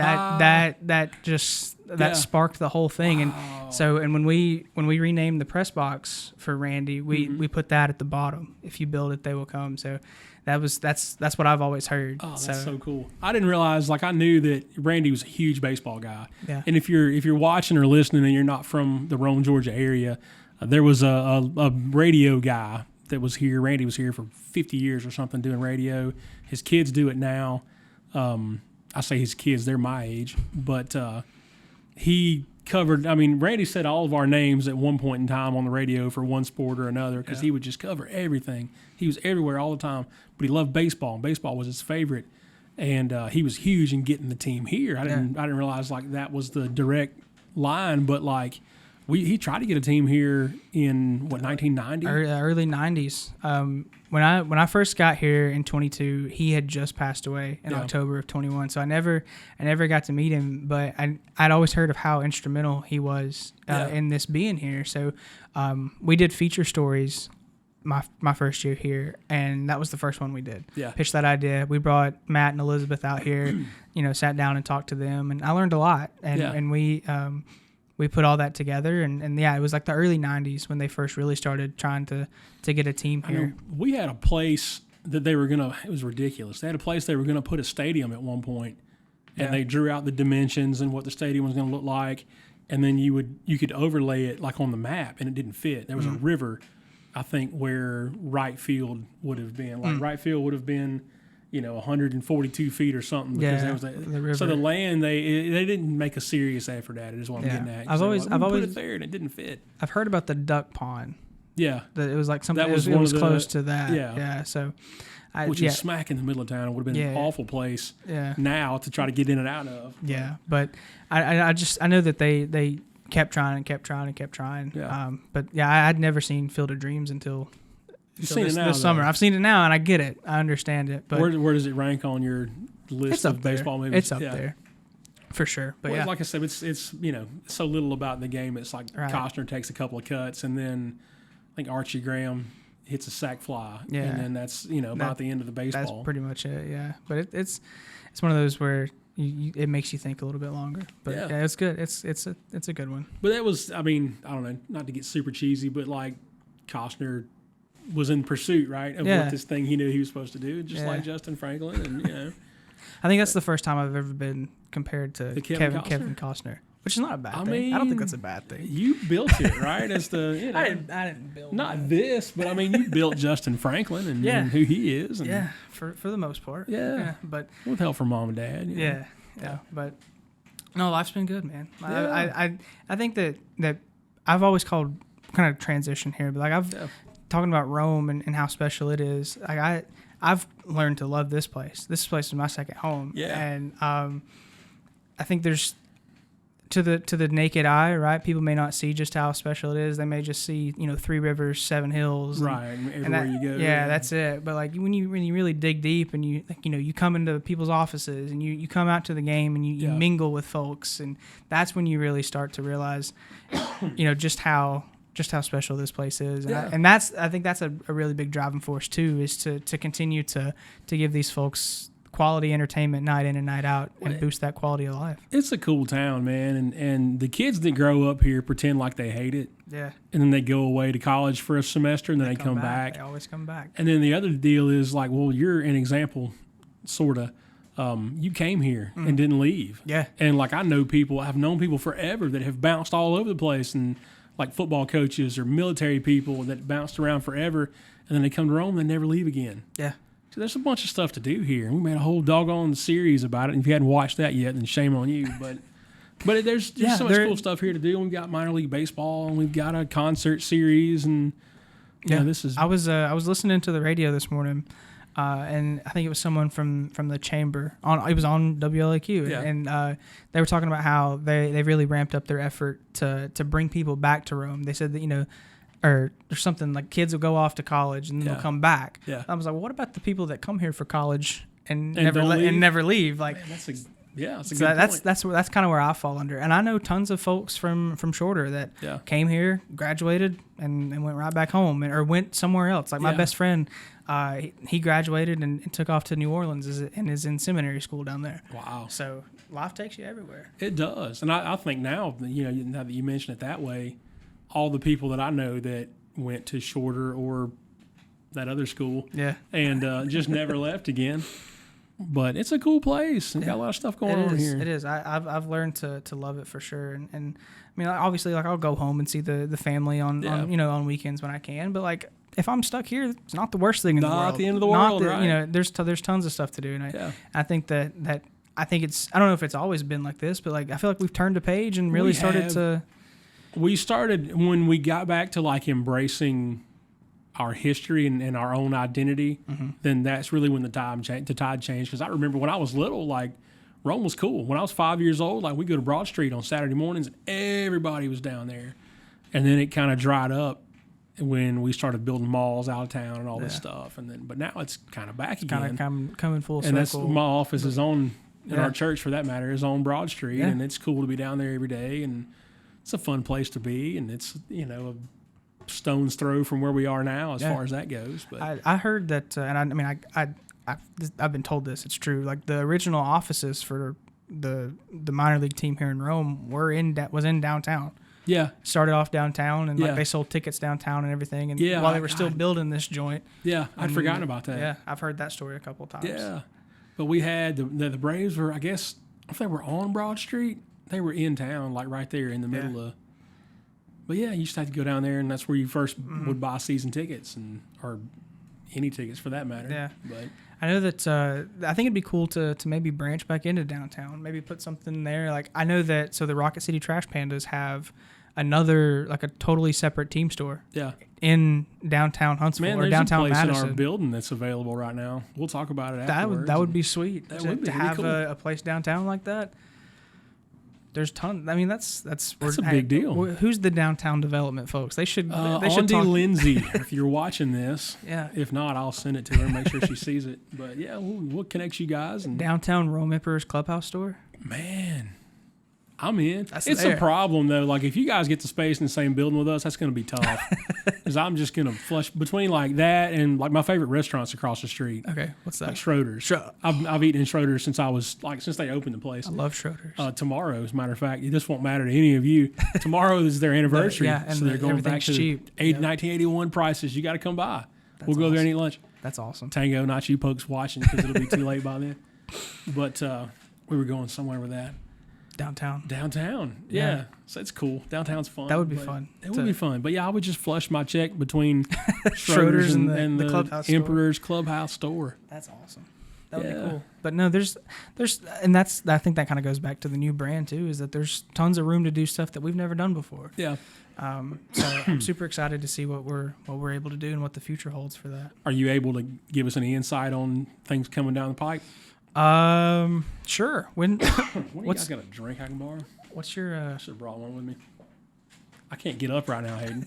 sparked the whole thing. Wow. And so when we renamed the press box for Randy, we put that at the bottom. If you build it, they will come. So that's what I've always heard. Oh, that's so cool. I didn't realize, I knew that Randy was a huge baseball guy. Yeah. And if you're watching or listening and you're not from the Rome, Georgia area, there was a radio guy that was here. Randy was here for 50 years or something doing radio. His kids do it now. I say his kids, they're my age, but he covered, Randy said all of our names at one point in time on the radio for one sport or another because he would just cover everything. He was everywhere all the time, but he loved baseball, and baseball was his favorite, and he was huge in getting the team here. I didn't realize that was the direct line, but he tried to get a team here in 1990? Early 90s. When I first got here in 22, he had just passed away in October of 21. So I never got to meet him, but I'd always heard of how instrumental he was in this being here. So we did feature stories my first year here, and that was the first one we did. Yeah. Pitched that idea. We brought Matt and Elizabeth out here, sat down and talked to them, and I learned a lot. And we put all that together, and it was like the early 90s when they first really started trying to get a team here. We had a place that they were it was ridiculous. They had a place they were going to put a stadium at one point, and they drew out the dimensions and what the stadium was going to look like, and then you could overlay it on the map, and it didn't fit. There was a river, I think, where right field would have been. Right field would have been 142 feet or something. Because there was the river. So the land, they didn't make a serious effort at it, is what I'm getting at. I've always put it there, and it didn't fit. I've heard about the duck pond. Yeah. That it was like something, it was close to that. Yeah. Yeah, so. Which is smack in the middle of town. It would have been an awful place now to try to get in and out of. Yeah, but I know that they kept trying and kept trying and kept trying. Yeah. But I'd never seen Field of Dreams until You've seen it now, this summer. I've seen it now, and I get it. I understand it. But where does it rank on your list of baseball movies? It's up there, for sure. But like I said, it's so little about the game. It's like Costner takes a couple of cuts, and then I think Archie Graham hits a sack fly, Yeah. and then that's about the end of the baseball. That's pretty much it. Yeah, but it's one of those where it makes you think a little bit longer. But yeah, it's good. It's a good one. But that was, I mean, I don't know, not to get super cheesy, but like Costner was in pursuit, right, of what this thing he knew he was supposed to do, just like Justin Franklin, and I think that's the first time I've ever been compared to Kevin Costner, which is not a bad thing. I don't think that's a bad thing. You built it, right? As the I didn't build not this, but I mean, you built Justin Franklin and who he is. And for the most part. Yeah, but with help from mom and dad. Yeah, but no, life's been good, man. I think that I've always called kind of transition here, but like talking about Rome and how special it is. Like I've learned to love this place. This place is my second home. Yeah, and I think there's to the naked eye, right? People may not see just how special it is. They may just see, 3 rivers, 7 hills, right? And everywhere you go, that's it. But like when you really dig deep and you come into people's offices and you come out to the game and you mingle with folks, and that's when you really start to realize, just how special this place is. And I think that's a really big driving force too, is to continue to give these folks quality entertainment night in and night out and boost that quality of life. It's a cool town, man, and the kids that grow up here pretend like they hate it. Yeah. And then they go away to college for a semester and then they come back. They always come back. And then the other deal is like, well, you're an example, sort of. You came here and didn't leave. Yeah. And like I've known people forever that have bounced all over the place, and like football coaches or military people that bounced around forever, and then they come to Rome and they never leave again. Yeah. So there's a bunch of stuff to do here. We made a whole doggone series about it. And if you hadn't watched that yet, then shame on you. But there's so much cool stuff here to do. And we've got minor league baseball, and we've got a concert series, and this is. I was listening to the radio this morning, and I think it was someone from the chamber it was on WLAQ, and they were talking about how they really ramped up their effort to bring people back to Rome. They said that or something like kids will go off to college and then they'll come back. Yeah. I was like, well, what about the people that come here for college and never leave? Like, man, that's a good point. That's kind of where I fall under. And I know tons of folks from Shorter that came here, graduated, and went right back home or went somewhere else. Like my best friend, he graduated and took off to New Orleans and is in seminary school down there. Wow. So life takes you everywhere. It does. And I think now that you mention it that way, all the people that I know that went to Shorter or that other school and just never left again. But it's a cool place. It's got a lot of stuff going on here. It is. I've learned to love it for sure. And I mean, obviously, like I'll go home and see the family on weekends when I can. But like if I'm stuck here, it's not the worst thing in the world. Not the end of the world, right? There's tons of stuff to do. And I think that I think it's, I don't know if it's always been like this, but like I feel like we've turned a page and really started to. We started when we got back to like embracing our history and our own identity. Then that's really when the tide changed. Because I remember when I was little, like Rome was cool. When I was 5 years old, like we go to Broad Street on Saturday mornings, and everybody was down there. And then it kind of dried up when we started building malls out of town and all this stuff. But now it's kind of back again. Kind of coming full circle. And that's my office is on, and our church for that matter is on Broad Street, and it's cool to be down there every day, and it's a fun place to be, and it's a stone's throw from where we are now as far as that goes. But I heard that, and I mean I've been told this. It's true. Like the original offices for the minor league team here in Rome was in downtown. Yeah, started off downtown, and like they sold tickets downtown and everything. And while they were still building this joint, I'd forgotten about that. Yeah, I've heard that story a couple of times. Yeah, but we had the Braves were, I guess, if they were on Broad Street, they were in town, like right there in the middle of. But yeah, you used to have to go down there, and that's where you first would buy season tickets or any tickets for that matter. Yeah, but I know that I think it'd be cool to maybe branch back into downtown, maybe put something there. Like I know that the Rocket City Trash Pandas have another, like a totally separate team store. Yeah. In downtown Huntsville or downtown Madison. Madison. In our building that's available right now. We'll talk about it afterwards. That would be sweet. To have cool. a place downtown like that. There's tons. I mean, that's a big deal. Who's the downtown development folks? They should. They should talk. Lindsay, if you're watching this. Yeah. If not, I'll send it to her and make sure she sees it. But yeah, we'll connect you guys. And downtown Rome Emperor's Clubhouse store. Man, I'm in. That's It's there. a problem though. Like if you guys get the space in the same building with us, that's going to be tough. Because I'm just going to flush between like that and like my favorite restaurants across the street. Okay, what's that? Like Schroeder's. I've eaten in Schroeder's since they opened the place. I love Schroeder's. Tomorrow, as a matter of fact, this won't matter to any of you. Tomorrow is their anniversary. And so they're going back to cheap. 1981 prices. You got to come by. That's We'll go there and eat lunch. That's awesome. Tango, not you folks watching because it'll be too late by then. But we were going somewhere with that. Downtown. Yeah. So it's cool. Downtown's fun. That would be fun. It would be fun. But yeah, I would just flush my check between Schroeder's and the the Clubhouse Emperor's Clubhouse store. That's awesome. That would be cool. But no, there's, and I think that kind of goes back to the new brand too, is that there's tons of room to do stuff that we've never done before. Yeah. So I'm super excited to see what we're able to do and what the future holds for that. Are you able to give us any insight on things coming down the pipe? Sure. When you guys got a drink I can borrow? What's your I should have brought one with me. I can't get up right now, Hayden.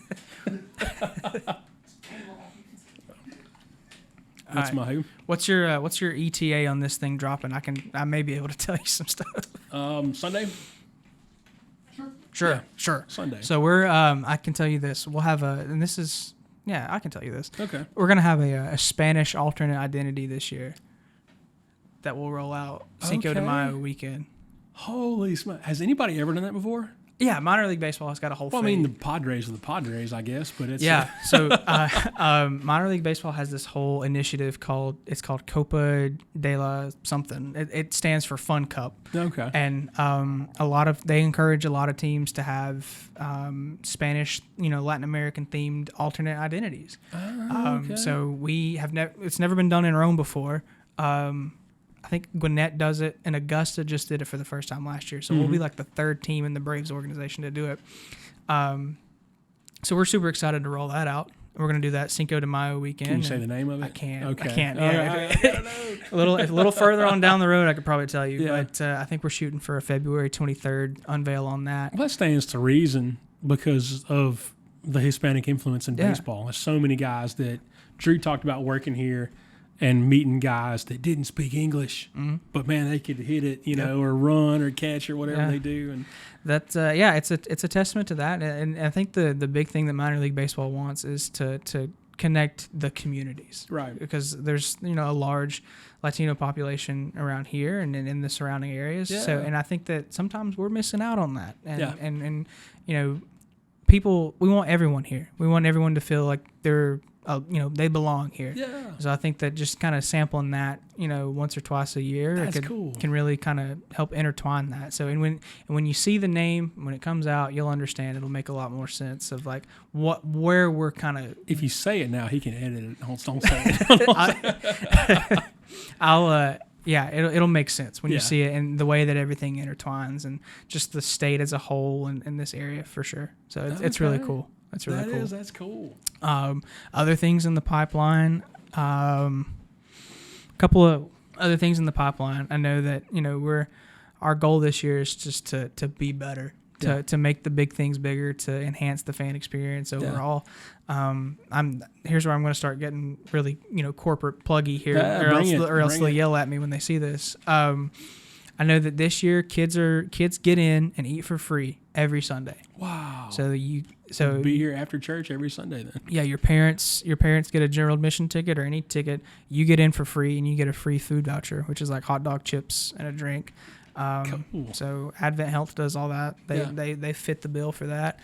What's my who? What's your ETA on this thing dropping? I may be able to tell you some stuff. Sunday? Sure. Yeah. Sure. Sunday. So we're I can tell you this. We'll have and this is I can tell you this. Okay. We're gonna have a Spanish alternate identity this year that will roll out Cinco de Mayo weekend. Holy smokes. Has anybody ever done that before? Yeah, minor league baseball has got a whole. Well, I mean, the Padres are the Padres, I guess, but it's So minor league baseball has this whole initiative called Copa de la something. It stands for Fun Cup. Okay. And they encourage a lot of teams to have Spanish, Latin American themed alternate identities. Okay. So we have it's never been done in Rome before. I think Gwinnett does it, and Augusta just did it for the first time last year. So we'll be like the third team in the Braves organization to do it. So we're super excited to roll that out. We're going to do that Cinco de Mayo weekend. Can you say the name of it? I can't. Okay. I can't. I a little further on down the road, I could probably tell you. Yeah. But I think we're shooting for a February 23rd unveil on that. Well, that stands to reason because of the Hispanic influence in baseball. There's so many guys that Drew talked about working here and meeting guys that didn't speak English, but man, they could hit it, or run or catch or whatever they do. And that's it's a testament to that. And I think the big thing that minor league baseball wants is to connect the communities, right? Because there's a large Latino population around here and in the surrounding areas. Yeah. So, and I think that sometimes we're missing out on that. And people, we want everyone here. We want everyone to feel like they're they belong here. Yeah. So I think that just kind of sampling that, once or twice a year, can really kind of help intertwine that. So when you see the name, when it comes out, you'll understand. It'll make a lot more sense of like where we're kind of. If you say it now, he can edit it. Don't say it. It'll make sense when you see it and the way that everything intertwines and just the state as a whole in this area for sure. So it's really cool. That's really cool. That's cool. Other things in the pipeline. A couple of other things in the pipeline. I know that our goal this year is just to be better, to make the big things bigger, to enhance the fan experience overall. Here's where I'm going to start getting really corporate pluggy here, or else they'll yell at me when they see this. I know that this year kids get in and eat for free every Sunday. Wow. So be here after church every Sunday then. Yeah, your parents get a general admission ticket or any ticket. You get in for free and you get a free food voucher, which is like hot dog, chips, and a drink. Cool. So Advent Health does all that. They fit the bill for that.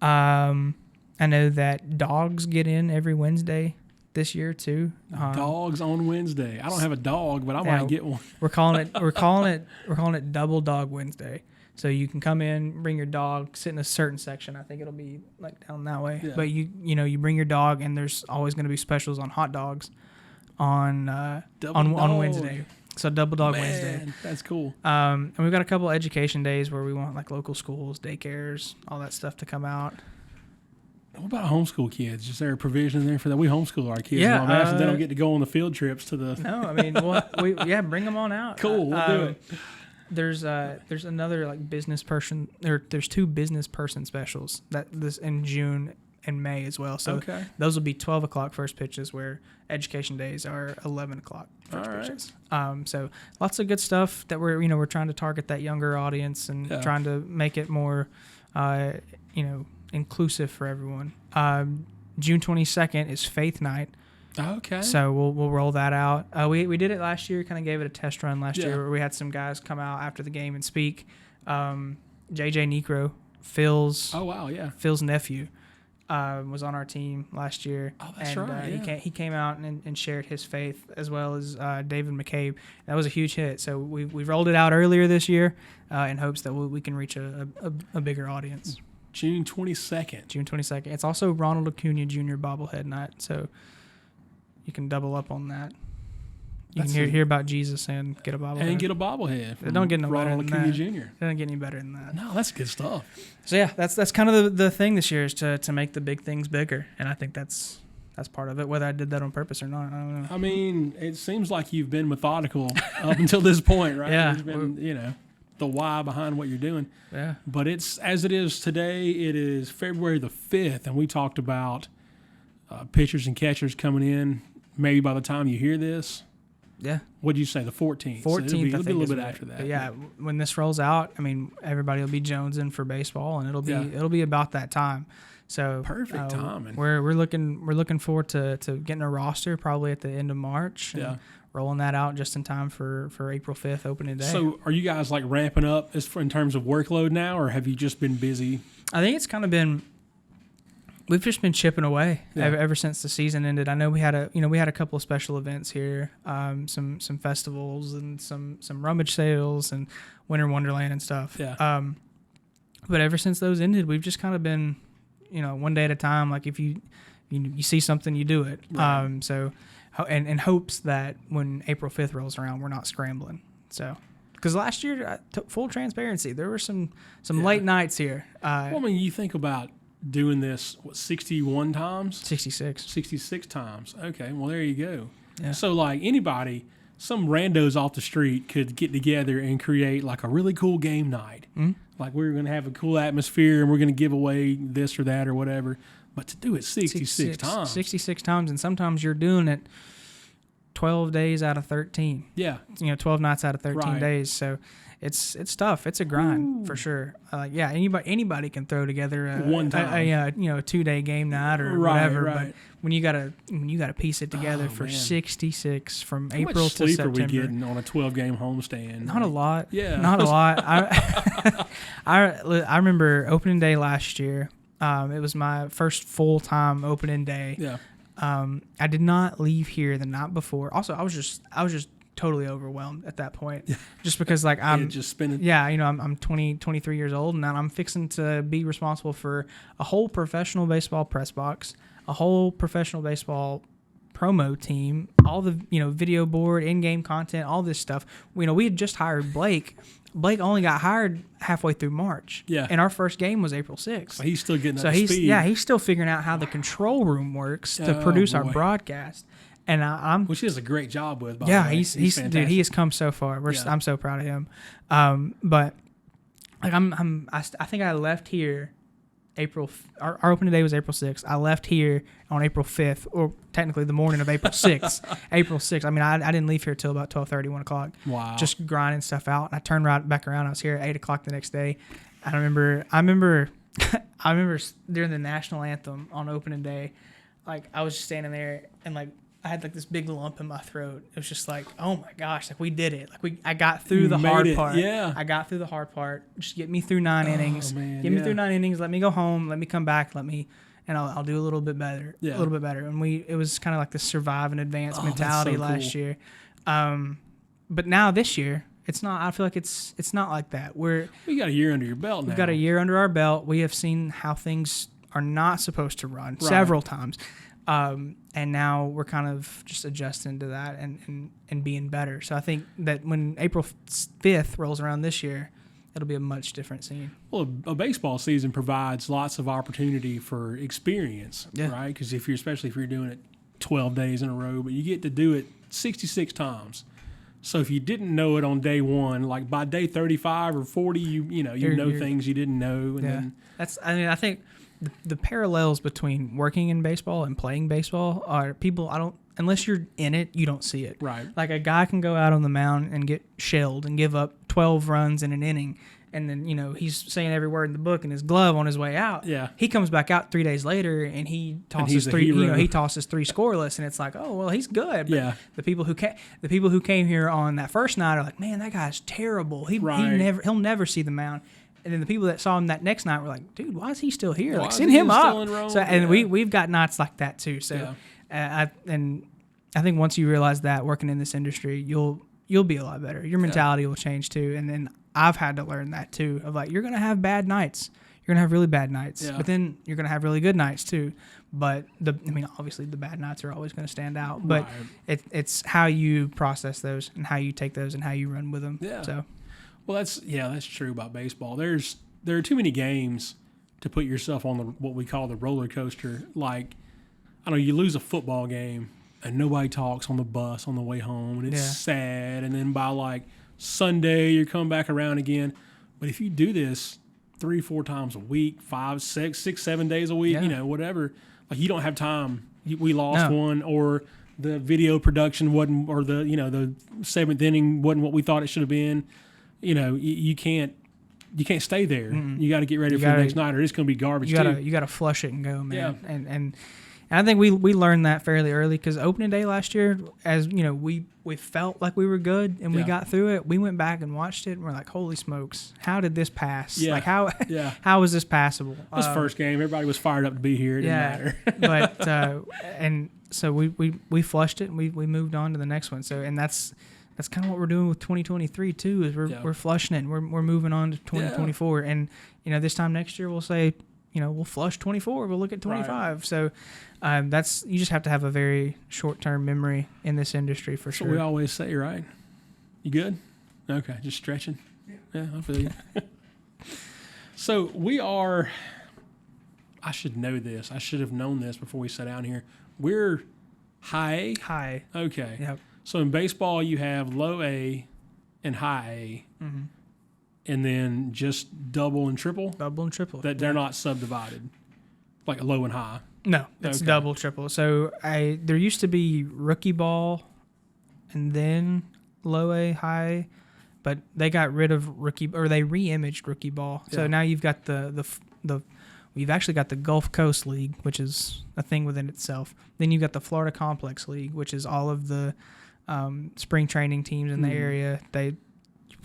I know that dogs get in every Wednesday this year too. Dogs on Wednesday. I don't have a dog, but I might get one. We're calling it Double Dog Wednesday. So you can come in, bring your dog, sit in a certain section. I think it'll be like down that way. Yeah. But you bring your dog, and there's always going to be specials on hot dogs on Wednesday. So Double Dog Wednesday. That's cool. And we've got a couple education days where we want like local schools, daycares, all that stuff to come out. What about homeschool kids? Is there a provision there for that? We homeschool our kids. Yeah, they don't get to go on the field trips to the. No, I mean, bring them on out. Cool, we'll do it. There's another like business person. There's two business person specials that this in June in May as well. So those will be 12 o'clock first pitches, where education days are 11 o'clock first pitches. So lots of good stuff that we're trying to target that younger audience and trying to make it more, inclusive for everyone. June 22nd is Faith Night. Okay. So we'll roll that out. We did it last year, kind of gave it a test run last year, where we had some guys come out after the game and speak. JJ Necro, Phil's nephew, was on our team last year. Oh, that's right. He came out and shared his faith, as well as David McCabe. That was a huge hit. So we rolled it out earlier this year in hopes that we can reach a bigger audience. June 22nd. June 22nd. It's also Ronald Acuna Jr. bobblehead night, so you can double up on that. You can hear about Jesus and get a bobblehead. And get a bobblehead. It don't get no better than Acuna that. Jr. It doesn't get any better than that. No, that's good stuff. So yeah, that's kind of the thing this year, is to make the big things bigger, and I think that's part of it. Whether I did that on purpose or not, I don't know. I mean, it seems like you've been methodical up until this point, right? Yeah. There's been, the why behind what you're doing. Yeah. But it's, as it is today, it is February the 5th, and we talked about pitchers and catchers coming in maybe by the time you hear this. Yeah. What'd you say, the 14th? 14th, So it'll be I a think, little bit after that. But yeah, when this rolls out, I mean, everybody will be jonesing for baseball, and it'll be about that time. So perfect timing. We're looking forward to getting a roster probably at the end of March. And rolling that out just in time for April 5th opening day. So are you guys like ramping up in terms of workload now, or have you just been busy? I think it's kind of been. We've just been chipping away ever since the season ended. I know we had a couple of special events here, some festivals and some rummage sales and Winter Wonderland and stuff. Yeah. But ever since those ended, we've just kind of been, one day at a time. Like if you see something, you do it. Right. So, and in hopes that when April 5th rolls around, we're not scrambling. So. Because last year, full transparency, there were some late nights here. Well, I mean, you think about doing this, 61 times? 66. 66 times. Okay, well, there you go. Yeah. So, like, anybody, some randos off the street could get together and create, like, a really cool game night. Mm-hmm. Like, we're going to have a cool atmosphere, and we're going to give away this or that or whatever. But to do it 66 times. 66 times, and sometimes you're doing it 12 days out of 13. Yeah. 12 nights out of 13 Right. days. So it's tough. It's a grind for sure. Anybody can throw together a 2-day game night or whatever. Right. But when you gotta piece it together for 66 from How April much to sleep September. are we getting on a 12-game homestand? Not a lot. Yeah. Not a lot. I remember opening day last year. It was my first full-time opening day. Yeah. I did not leave here the night before. Also, I was just totally overwhelmed at that point, just because like I'm just spinning. Yeah, I'm 23 years old, and now I'm fixing to be responsible for a whole professional baseball press box, a whole professional baseball promo team, all the video board, in-game content, all this stuff. We had just hired Blake. Blake only got hired halfway through March. Yeah. And our first game was April 6th. So he's still getting up to speed. He's still figuring out how the control room works to produce our broadcast. And I'm which he does a great job with. By the way. he's dude. He has come so far. I'm so proud of him. But like I think I left here our opening day was April 6th. I left here on April 5th, or technically the morning of April 6th. April 6th. I mean, I didn't leave here till about 12:30, 1 o'clock. Wow. Just grinding stuff out. And I turned right back around. I was here at 8 o'clock the next day. I remember during the national anthem on opening day, like I was just standing there and like I had like this big lump in my throat. It was just like, oh my gosh, like we did it. Like I got through the hard part. Yeah. I got through the hard part. Just get me through 9 innings. Man, get me through 9 innings. Let me go home. Let me come back. And I'll do a little bit better. Yeah. A little bit better. And it was kind of like the survive and advance mentality last year. But now this year, it's not. I feel like it's not like that. We got a year under your belt now. We've got a year under our belt. We have seen how things are not supposed to run several times. And now we're kind of just adjusting to that and being better. So I think that when April 5th rolls around this year, it'll be a much different scene. Well, a baseball season provides lots of opportunity for experience, right? Because especially if you're doing it 12 days in a row, but you get to do it 66 times. So if you didn't know it on day one, like by day 35 or 40, you know things you didn't know. And then I think the parallels between working in baseball and playing baseball are unless you're in it, you don't see it. Right. Like a guy can go out on the mound and get shelled and give up 12 runs in an inning. And then, he's saying every word in the book in his glove on his way out. Yeah. He comes back out 3 days later and he tosses he tosses 3 scoreless, and it's like, oh well, he's good. But Yeah. the people who came here on that first night are like, man, that guy's terrible. He'll never see the mound. And then the people that saw him that next night were like, dude, why is he still here? Like, send him up. So, and we've got nights like that too. So, I think once you realize that working in this industry, you'll be a lot better. Your mentality will change too. And then I've had to learn that too, of like, you're going to have bad nights. You're going to have really bad nights, but then you're going to have really good nights too. But obviously the bad nights are always going to stand out, but it's how you process those and how you take those and how you run with them. Yeah. So, well, that's true about baseball. There are too many games to put yourself on what we call the roller coaster. Like, I don't know, you lose a football game and nobody talks on the bus on the way home, and it's sad. And then by like Sunday, you're coming back around again. But if you do this 3-4 times a week, 5, 6, 7 days a week, whatever, like you don't have time. We lost one, or the video production wasn't, or the 7th inning wasn't what we thought it should have been. You can't stay there. Mm-hmm. You got to get ready for the next night, or it's going to be garbage. You got to flush it and go, man. Yeah. And I think we learned that fairly early, because opening day last year, as we felt like we were good and we got through it. We went back and watched it and we're like, holy smokes, how did this pass? Yeah. Like how was this passable? This first game, everybody was fired up to be here. It didn't matter. But and so we flushed it and we moved on to the next one. So, and that's kind of what we're doing with 2023 too, is we're flushing it and we're moving on to 2024. And this time next year we'll say, we'll flush 24. We'll look at 25. Right. So you just have to have a very short-term memory in this industry for sure. What we always say, right? You good? Okay, just stretching. Yeah, I feel you. So we are. I should know this. I should have known this before we sat down here. We're high A. High. Okay. Yep. So in baseball, you have low A and high A. Mm-hmm. And then just double and triple? Double and triple. That they're not subdivided, like low and high? No, it's double, triple. So there used to be rookie ball and then low A, high, but they got rid of they re-imaged rookie ball. Yeah. So now you've got we've actually got the Gulf Coast League, which is a thing within itself. Then you've got the Florida Complex League, which is all of the spring training teams in the area.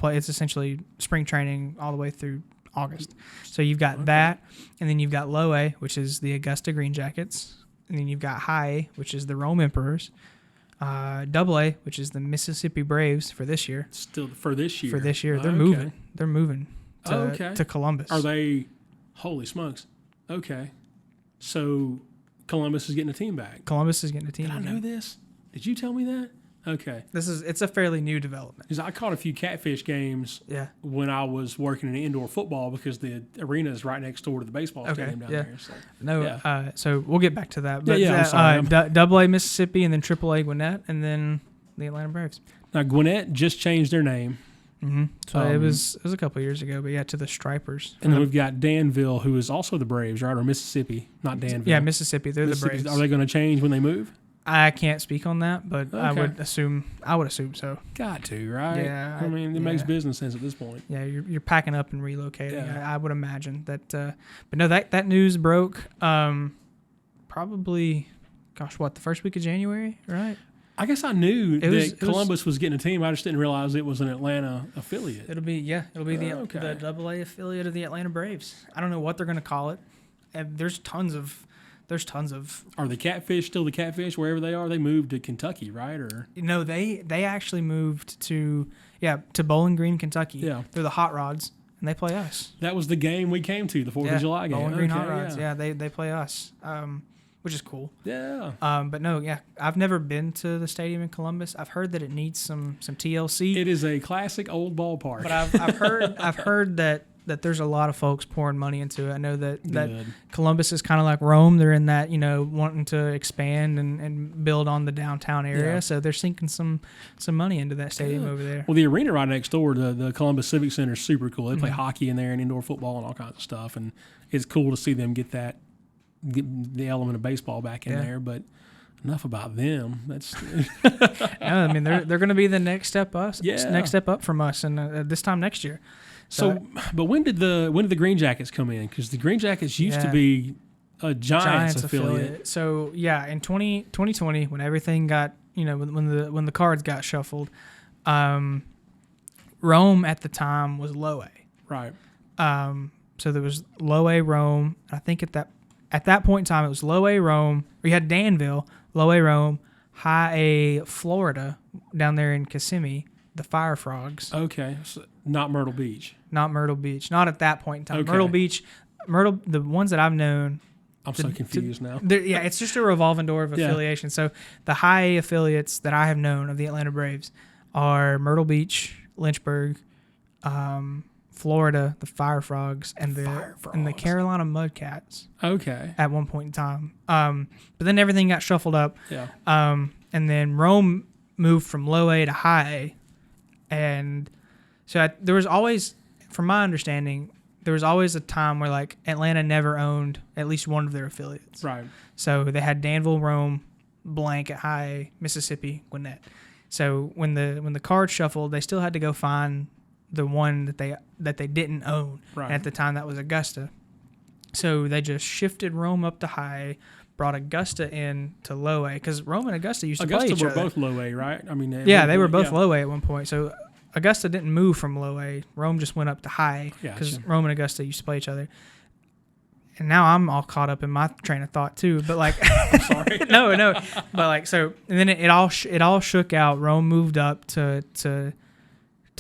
It's essentially spring training all the way through August. So you've got that, and then you've got low A, which is the Augusta Green Jackets, and then you've got high A, which is the Rome Emperors, double A, which is the Mississippi Braves for this year. Still for this year? For this year. They're moving. They're moving to Columbus. Are they? Holy smokes. Okay. So Columbus is getting a team back. Columbus is getting a team back. Did I know this? Did you tell me that? Okay. It's a fairly new development. Because I caught a few Catfish games when I was working in indoor football, because the arena is right next door to the baseball stadium down there. So. So we'll get back to that. But double A Mississippi, and then triple A Gwinnett, and then the Atlanta Braves. Now Gwinnett just changed their name. Mm-hmm. So it was a couple of years ago, but to the Stripers. And then we've got Danville, who is also the Braves, right? Or Mississippi, not Danville. Yeah, Mississippi. They're the Braves. Are they going to change when they move? I can't speak on that, but I would assume so. Got to, right? Yeah. I mean, it makes business sense at this point. Yeah, you're packing up and relocating. Yeah. I would imagine that. But no, that news broke probably, the first week of January, right? I guess I knew that Columbus was getting a team. I just didn't realize it was an Atlanta affiliate. It'll be the double A affiliate of the Atlanta Braves. I don't know what they're going to call it. And there's tons of. Are the Catfish still the Catfish wherever they are? They moved to Kentucky, right? Or no, they actually moved to Bowling Green, Kentucky. Yeah, they're the Hot Rods, and they play us. That was the game we came to, the 4th of July game. Bowling Green Hot Rods. Yeah, they play us, which is cool. Yeah. But no, I've never been to the stadium in Columbus. I've heard that it needs some TLC. It is a classic old ballpark. But I've heard that there's a lot of folks pouring money into it. I know that Columbus is kind of like Rome. They're in that, wanting to expand and build on the downtown area. Yeah. So they're sinking some money into that stadium over there. Well, the arena right next door, the Columbus Civic Center, is super cool. They play hockey in there and indoor football and all kinds of stuff. And it's cool to see them get that get the element of baseball back in there. But enough about them. That's I mean, they're going to be the next step next step up from us, and this time next year. So, but when did the Green Jackets come in? Because the Green Jackets used to be a Giants affiliate. So in 2020, when everything got when the cards got shuffled, Rome at the time was low A. Right. So there was low A Rome. I think at that point in time it was low A Rome. We had Danville, low A Rome, high A Florida down there in Kissimmee, the Fire Frogs. Okay, so not Myrtle Beach. Not Myrtle Beach. Not at that point in time. Okay. Myrtle Beach, the ones that I've known. I'm so confused now. Yeah, it's just a revolving door of affiliation. So the high A affiliates that I have known of the Atlanta Braves are Myrtle Beach, Lynchburg, Florida, the Fire Frogs, and the Carolina Mudcats. Okay. At one point in time. But then everything got shuffled up. Yeah. And then Rome moved from low A to high A. And so there was always, from my understanding, there was always a time where like Atlanta never owned at least one of their affiliates. Right. So they had Danville, Rome, blank at high A, Mississippi, Gwinnett. So when the cards shuffled, they still had to go find the one that they didn't own. Right. And at the time, that was Augusta. So they just shifted Rome up to high, brought Augusta in to low A, because Rome and Augusta used to play each other. Augusta were both low A, right? I mean, they were both low A at one point. So Augusta didn't move from low A. Rome just went up to high because Rome and Augusta used to play each other. And now I'm all caught up in my train of thought too. But like, I'm sorry. no. But like, so and then it all shook out. Rome moved up to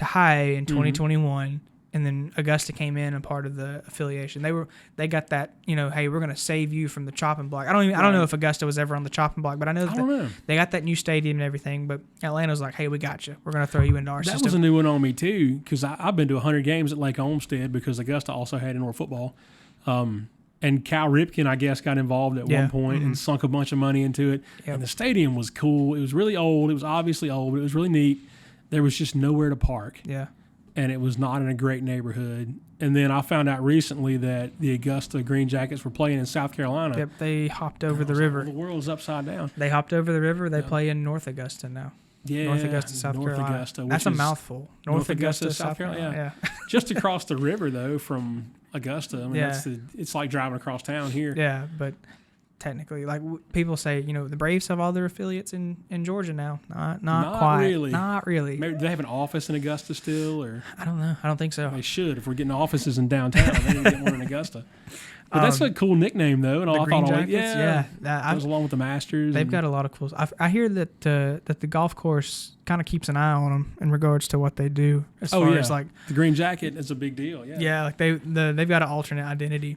high in 2021, and then Augusta came in a part of the affiliation. They got that, hey, we're gonna save you from the chopping block. I don't know if Augusta was ever on the chopping block, but I know they got that new stadium and everything. But Atlanta's like, hey, we got you. We're gonna throw you into our system. That was a new one on me too, because I've been to 100 games at Lake Olmsted because Augusta also had indoor football. And Cal Ripken, I guess, got involved at one point and sunk a bunch of money into it. Yep. And the stadium was cool. It was really old. It was obviously old, but it was really neat. There was just nowhere to park. Yeah. And it was not in a great neighborhood. And then I found out recently that the Augusta Green Jackets were playing in South Carolina. Yep, they hopped over the river. The world's upside down. They hopped over the river. They play in North Augusta now. Yeah, North Augusta, South Carolina. Augusta, that's a mouthful. North Augusta, South Carolina. Yeah. Just across the river, though, from Augusta. I mean, it's like driving across town here. Yeah, but technically, like people say, the Braves have all their affiliates in Georgia now. Not quite. Really. Not really. Maybe, do they have an office in Augusta still, or I don't know. I don't think so. They should. If we're getting offices in downtown, they need to get one in Augusta. But that's a cool nickname, though. And the Green Jackets, that goes along with the Masters. They've got a lot of cool. I hear that the golf course kind of keeps an eye on them in regards to what they do. As far as like the Green Jacket is a big deal. Yeah. Yeah, like they've got an alternate identity.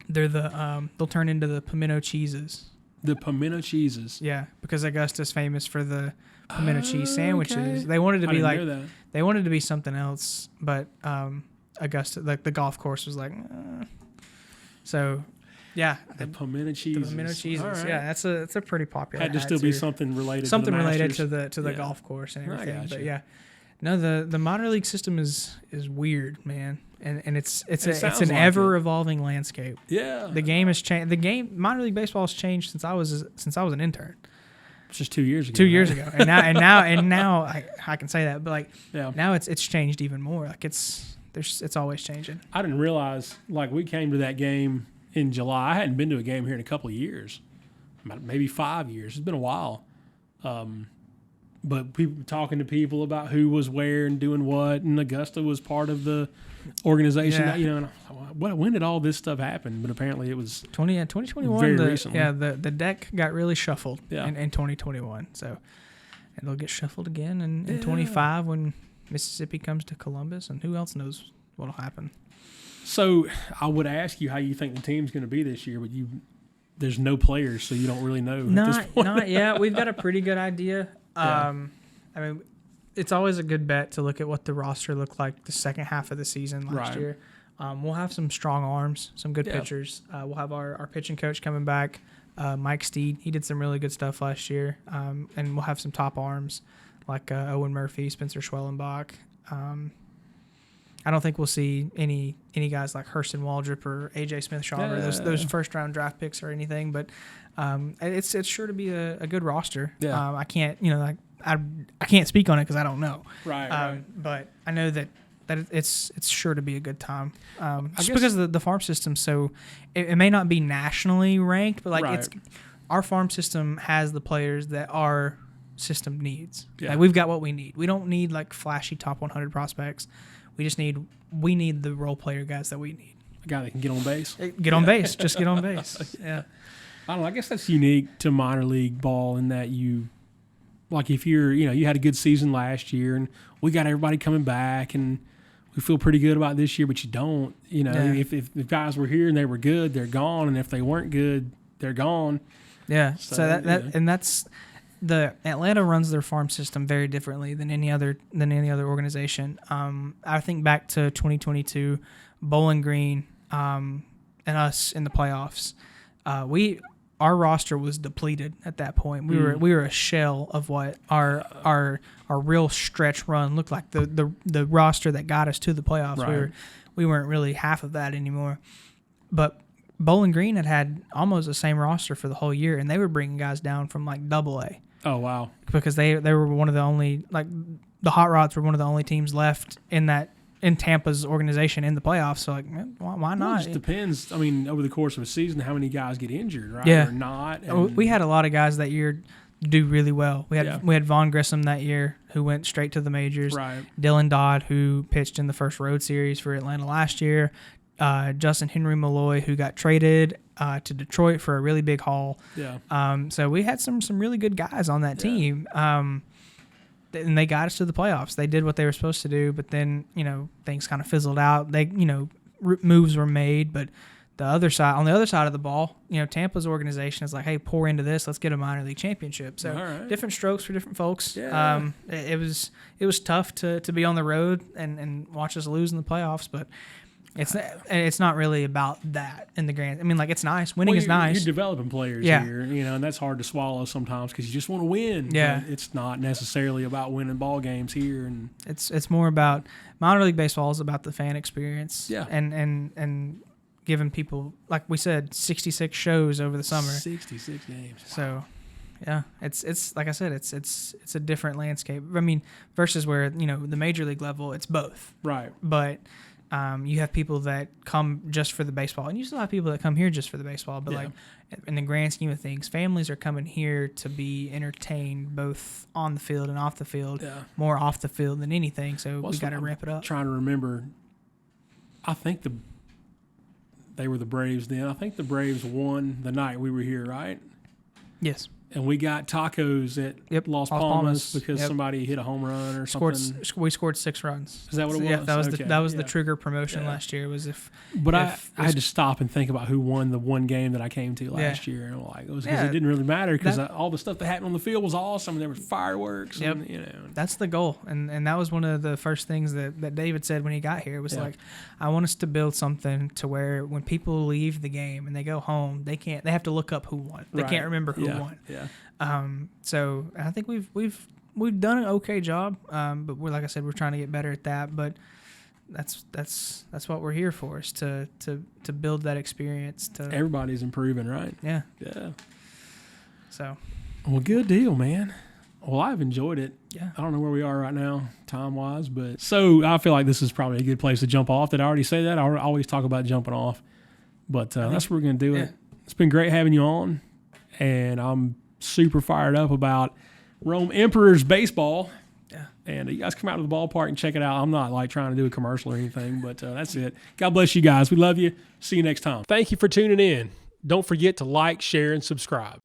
They're they'll turn into the pimento cheeses. The pimento cheeses. Yeah, because Augusta's famous for the pimento cheese sandwiches. Okay. They wanted to be they wanted to be something else, but Augusta, like the golf course, was like. So, yeah, the pimento cheeses. The pimento cheeses. Right. Yeah, that's a pretty popular. Had to still be something related. Something to the related to the golf course and everything. But yeah, no, the minor league system is weird, man, and it's an ever evolving landscape. Yeah, the game has changed. The game minor league baseball has changed since I was an intern. Just 2 years ago. 2 years ago, and now I can say that, but like now it's changed even more. Like it's always changing. I didn't realize, like, we came to that game in July. I hadn't been to a game here in a couple of years, maybe 5 years. It's been a while. But people talking to people about who was where and doing what, and Augusta was part of the organization. Yeah. And when did all this stuff happen? But apparently it was 2021. Very recently. Yeah, the deck got really shuffled in 2021. So, and they'll get shuffled again in 25 when Mississippi comes to Columbus, and who else knows what'll happen. So I would ask you how you think the team's going to be this year, but there's no players, so you don't really know. Not yet. We've got a pretty good idea. I mean, it's always a good bet to look at what the roster looked like the second half of the season last year. We'll have some strong arms, some good pitchers. We'll have our pitching coach coming back, Mike Steed. He did some really good stuff last year. And we'll have some top arms like Owen Murphy, Spencer Schwellenbach. I don't think we'll see any guys like Hurston Waldrop or AJ Smith-Shawver, those first round draft picks or anything. But it's sure to be a good roster. Yeah. I can't I can't speak on it because I don't know. Right. But I know that it's sure to be a good time. Just because the farm system, so it may not be nationally ranked, but like our farm system has the players that our system needs. Yeah. Like we've got what we need. We don't need like flashy top 100 prospects. We need the role player guys that we need. A guy that can get on base. Get on base. Just get on base. Yeah. I don't know. I guess that's unique to minor league ball in that if you had a good season last year and we got everybody coming back and we feel pretty good about this year, but you don't. If guys were here and they were good, they're gone, and if they weren't good, they're gone. Yeah. So that's the Atlanta runs their farm system very differently than any other organization. I think back to 2022, Bowling Green and us in the playoffs. Our roster was depleted at that point. We were a shell of what our real stretch run looked like. The roster that got us to the playoffs. Right. We weren't really half of that anymore. But Bowling Green had almost the same roster for the whole year, and they were bringing guys down from like Double-A. Oh wow! Because they were one of the only, like, the Hot Rods were one of the only teams left in Tampa's organization in the playoffs. So like, why not? It just depends. I mean, over the course of a season, how many guys get injured, right? Yeah. Or not. We had a lot of guys that year do really well. We had Vaughn Grissom that year who went straight to the majors. Right. Dylan Dodd, who pitched in the first road series for Atlanta last year. Justin Henry Malloy, who got traded to Detroit for a really big haul. Yeah. So we had some really good guys on that team. And they got us to the playoffs. They did what they were supposed to do, but then, things kind of fizzled out. Moves were made, but on the other side of the ball, Tampa's organization is like, hey, pour into this. Let's get a minor league championship. So different strokes for different folks. Yeah. It was tough to be on the road and watch us lose in the playoffs, but it's not really about that in the grand. I mean, like, it's nice. Winning is nice. You're developing players here, and that's hard to swallow sometimes because you just want to win. Yeah. But it's not necessarily about winning ball games here. And it's more about minor league baseball is about the fan experience. Yeah. And giving people, like we said, 66 shows over the summer. 66 games. Wow. So, yeah, it's like I said, it's a different landscape. I mean, versus where the major league level, it's both. Right. But you have people that come just for the baseball, and you still have people that come here just for the baseball. But like in the grand scheme of things, families are coming here to be entertained both on the field and off the field. Yeah. More off the field than anything. So we got to ramp it up. Trying to remember, I think they were the Braves then. I think the Braves won the night we were here, right? Yes. And we got tacos at Las Palmas because somebody hit a home run or something. We scored 6 runs. Is that what it was? Yeah, that was the trigger promotion last year. I had to stop and think about who won the one game that I came to last year, and it was because it didn't really matter because all the stuff that happened on the field was awesome. There was fireworks. Yep. And, that's the goal, and that was one of the first things that David said when he got here. It was like, I want us to build something to where when people leave the game and they go home, they have to look up who won. They can't remember who won. Yeah. So I think we've done an okay job, but like I said, we're trying to get better at that. But that's what we're here for, is to build that experience. Everybody's improving, right? Yeah. Yeah. So. Well, good deal, man. Well, I've enjoyed it. Yeah. I don't know where we are right now, time-wise, but so I feel like this is probably a good place to jump off. Did I already say that? I always talk about jumping off, but that's where we're going to do it. It's been great having you on, and I'm super fired up about Rome Emperors baseball. Yeah. And you guys come out to the ballpark and check it out. I'm not like trying to do a commercial or anything, but that's it. God bless you guys. We love you. See you next time. Thank you for tuning in. Don't forget to like, share, and subscribe.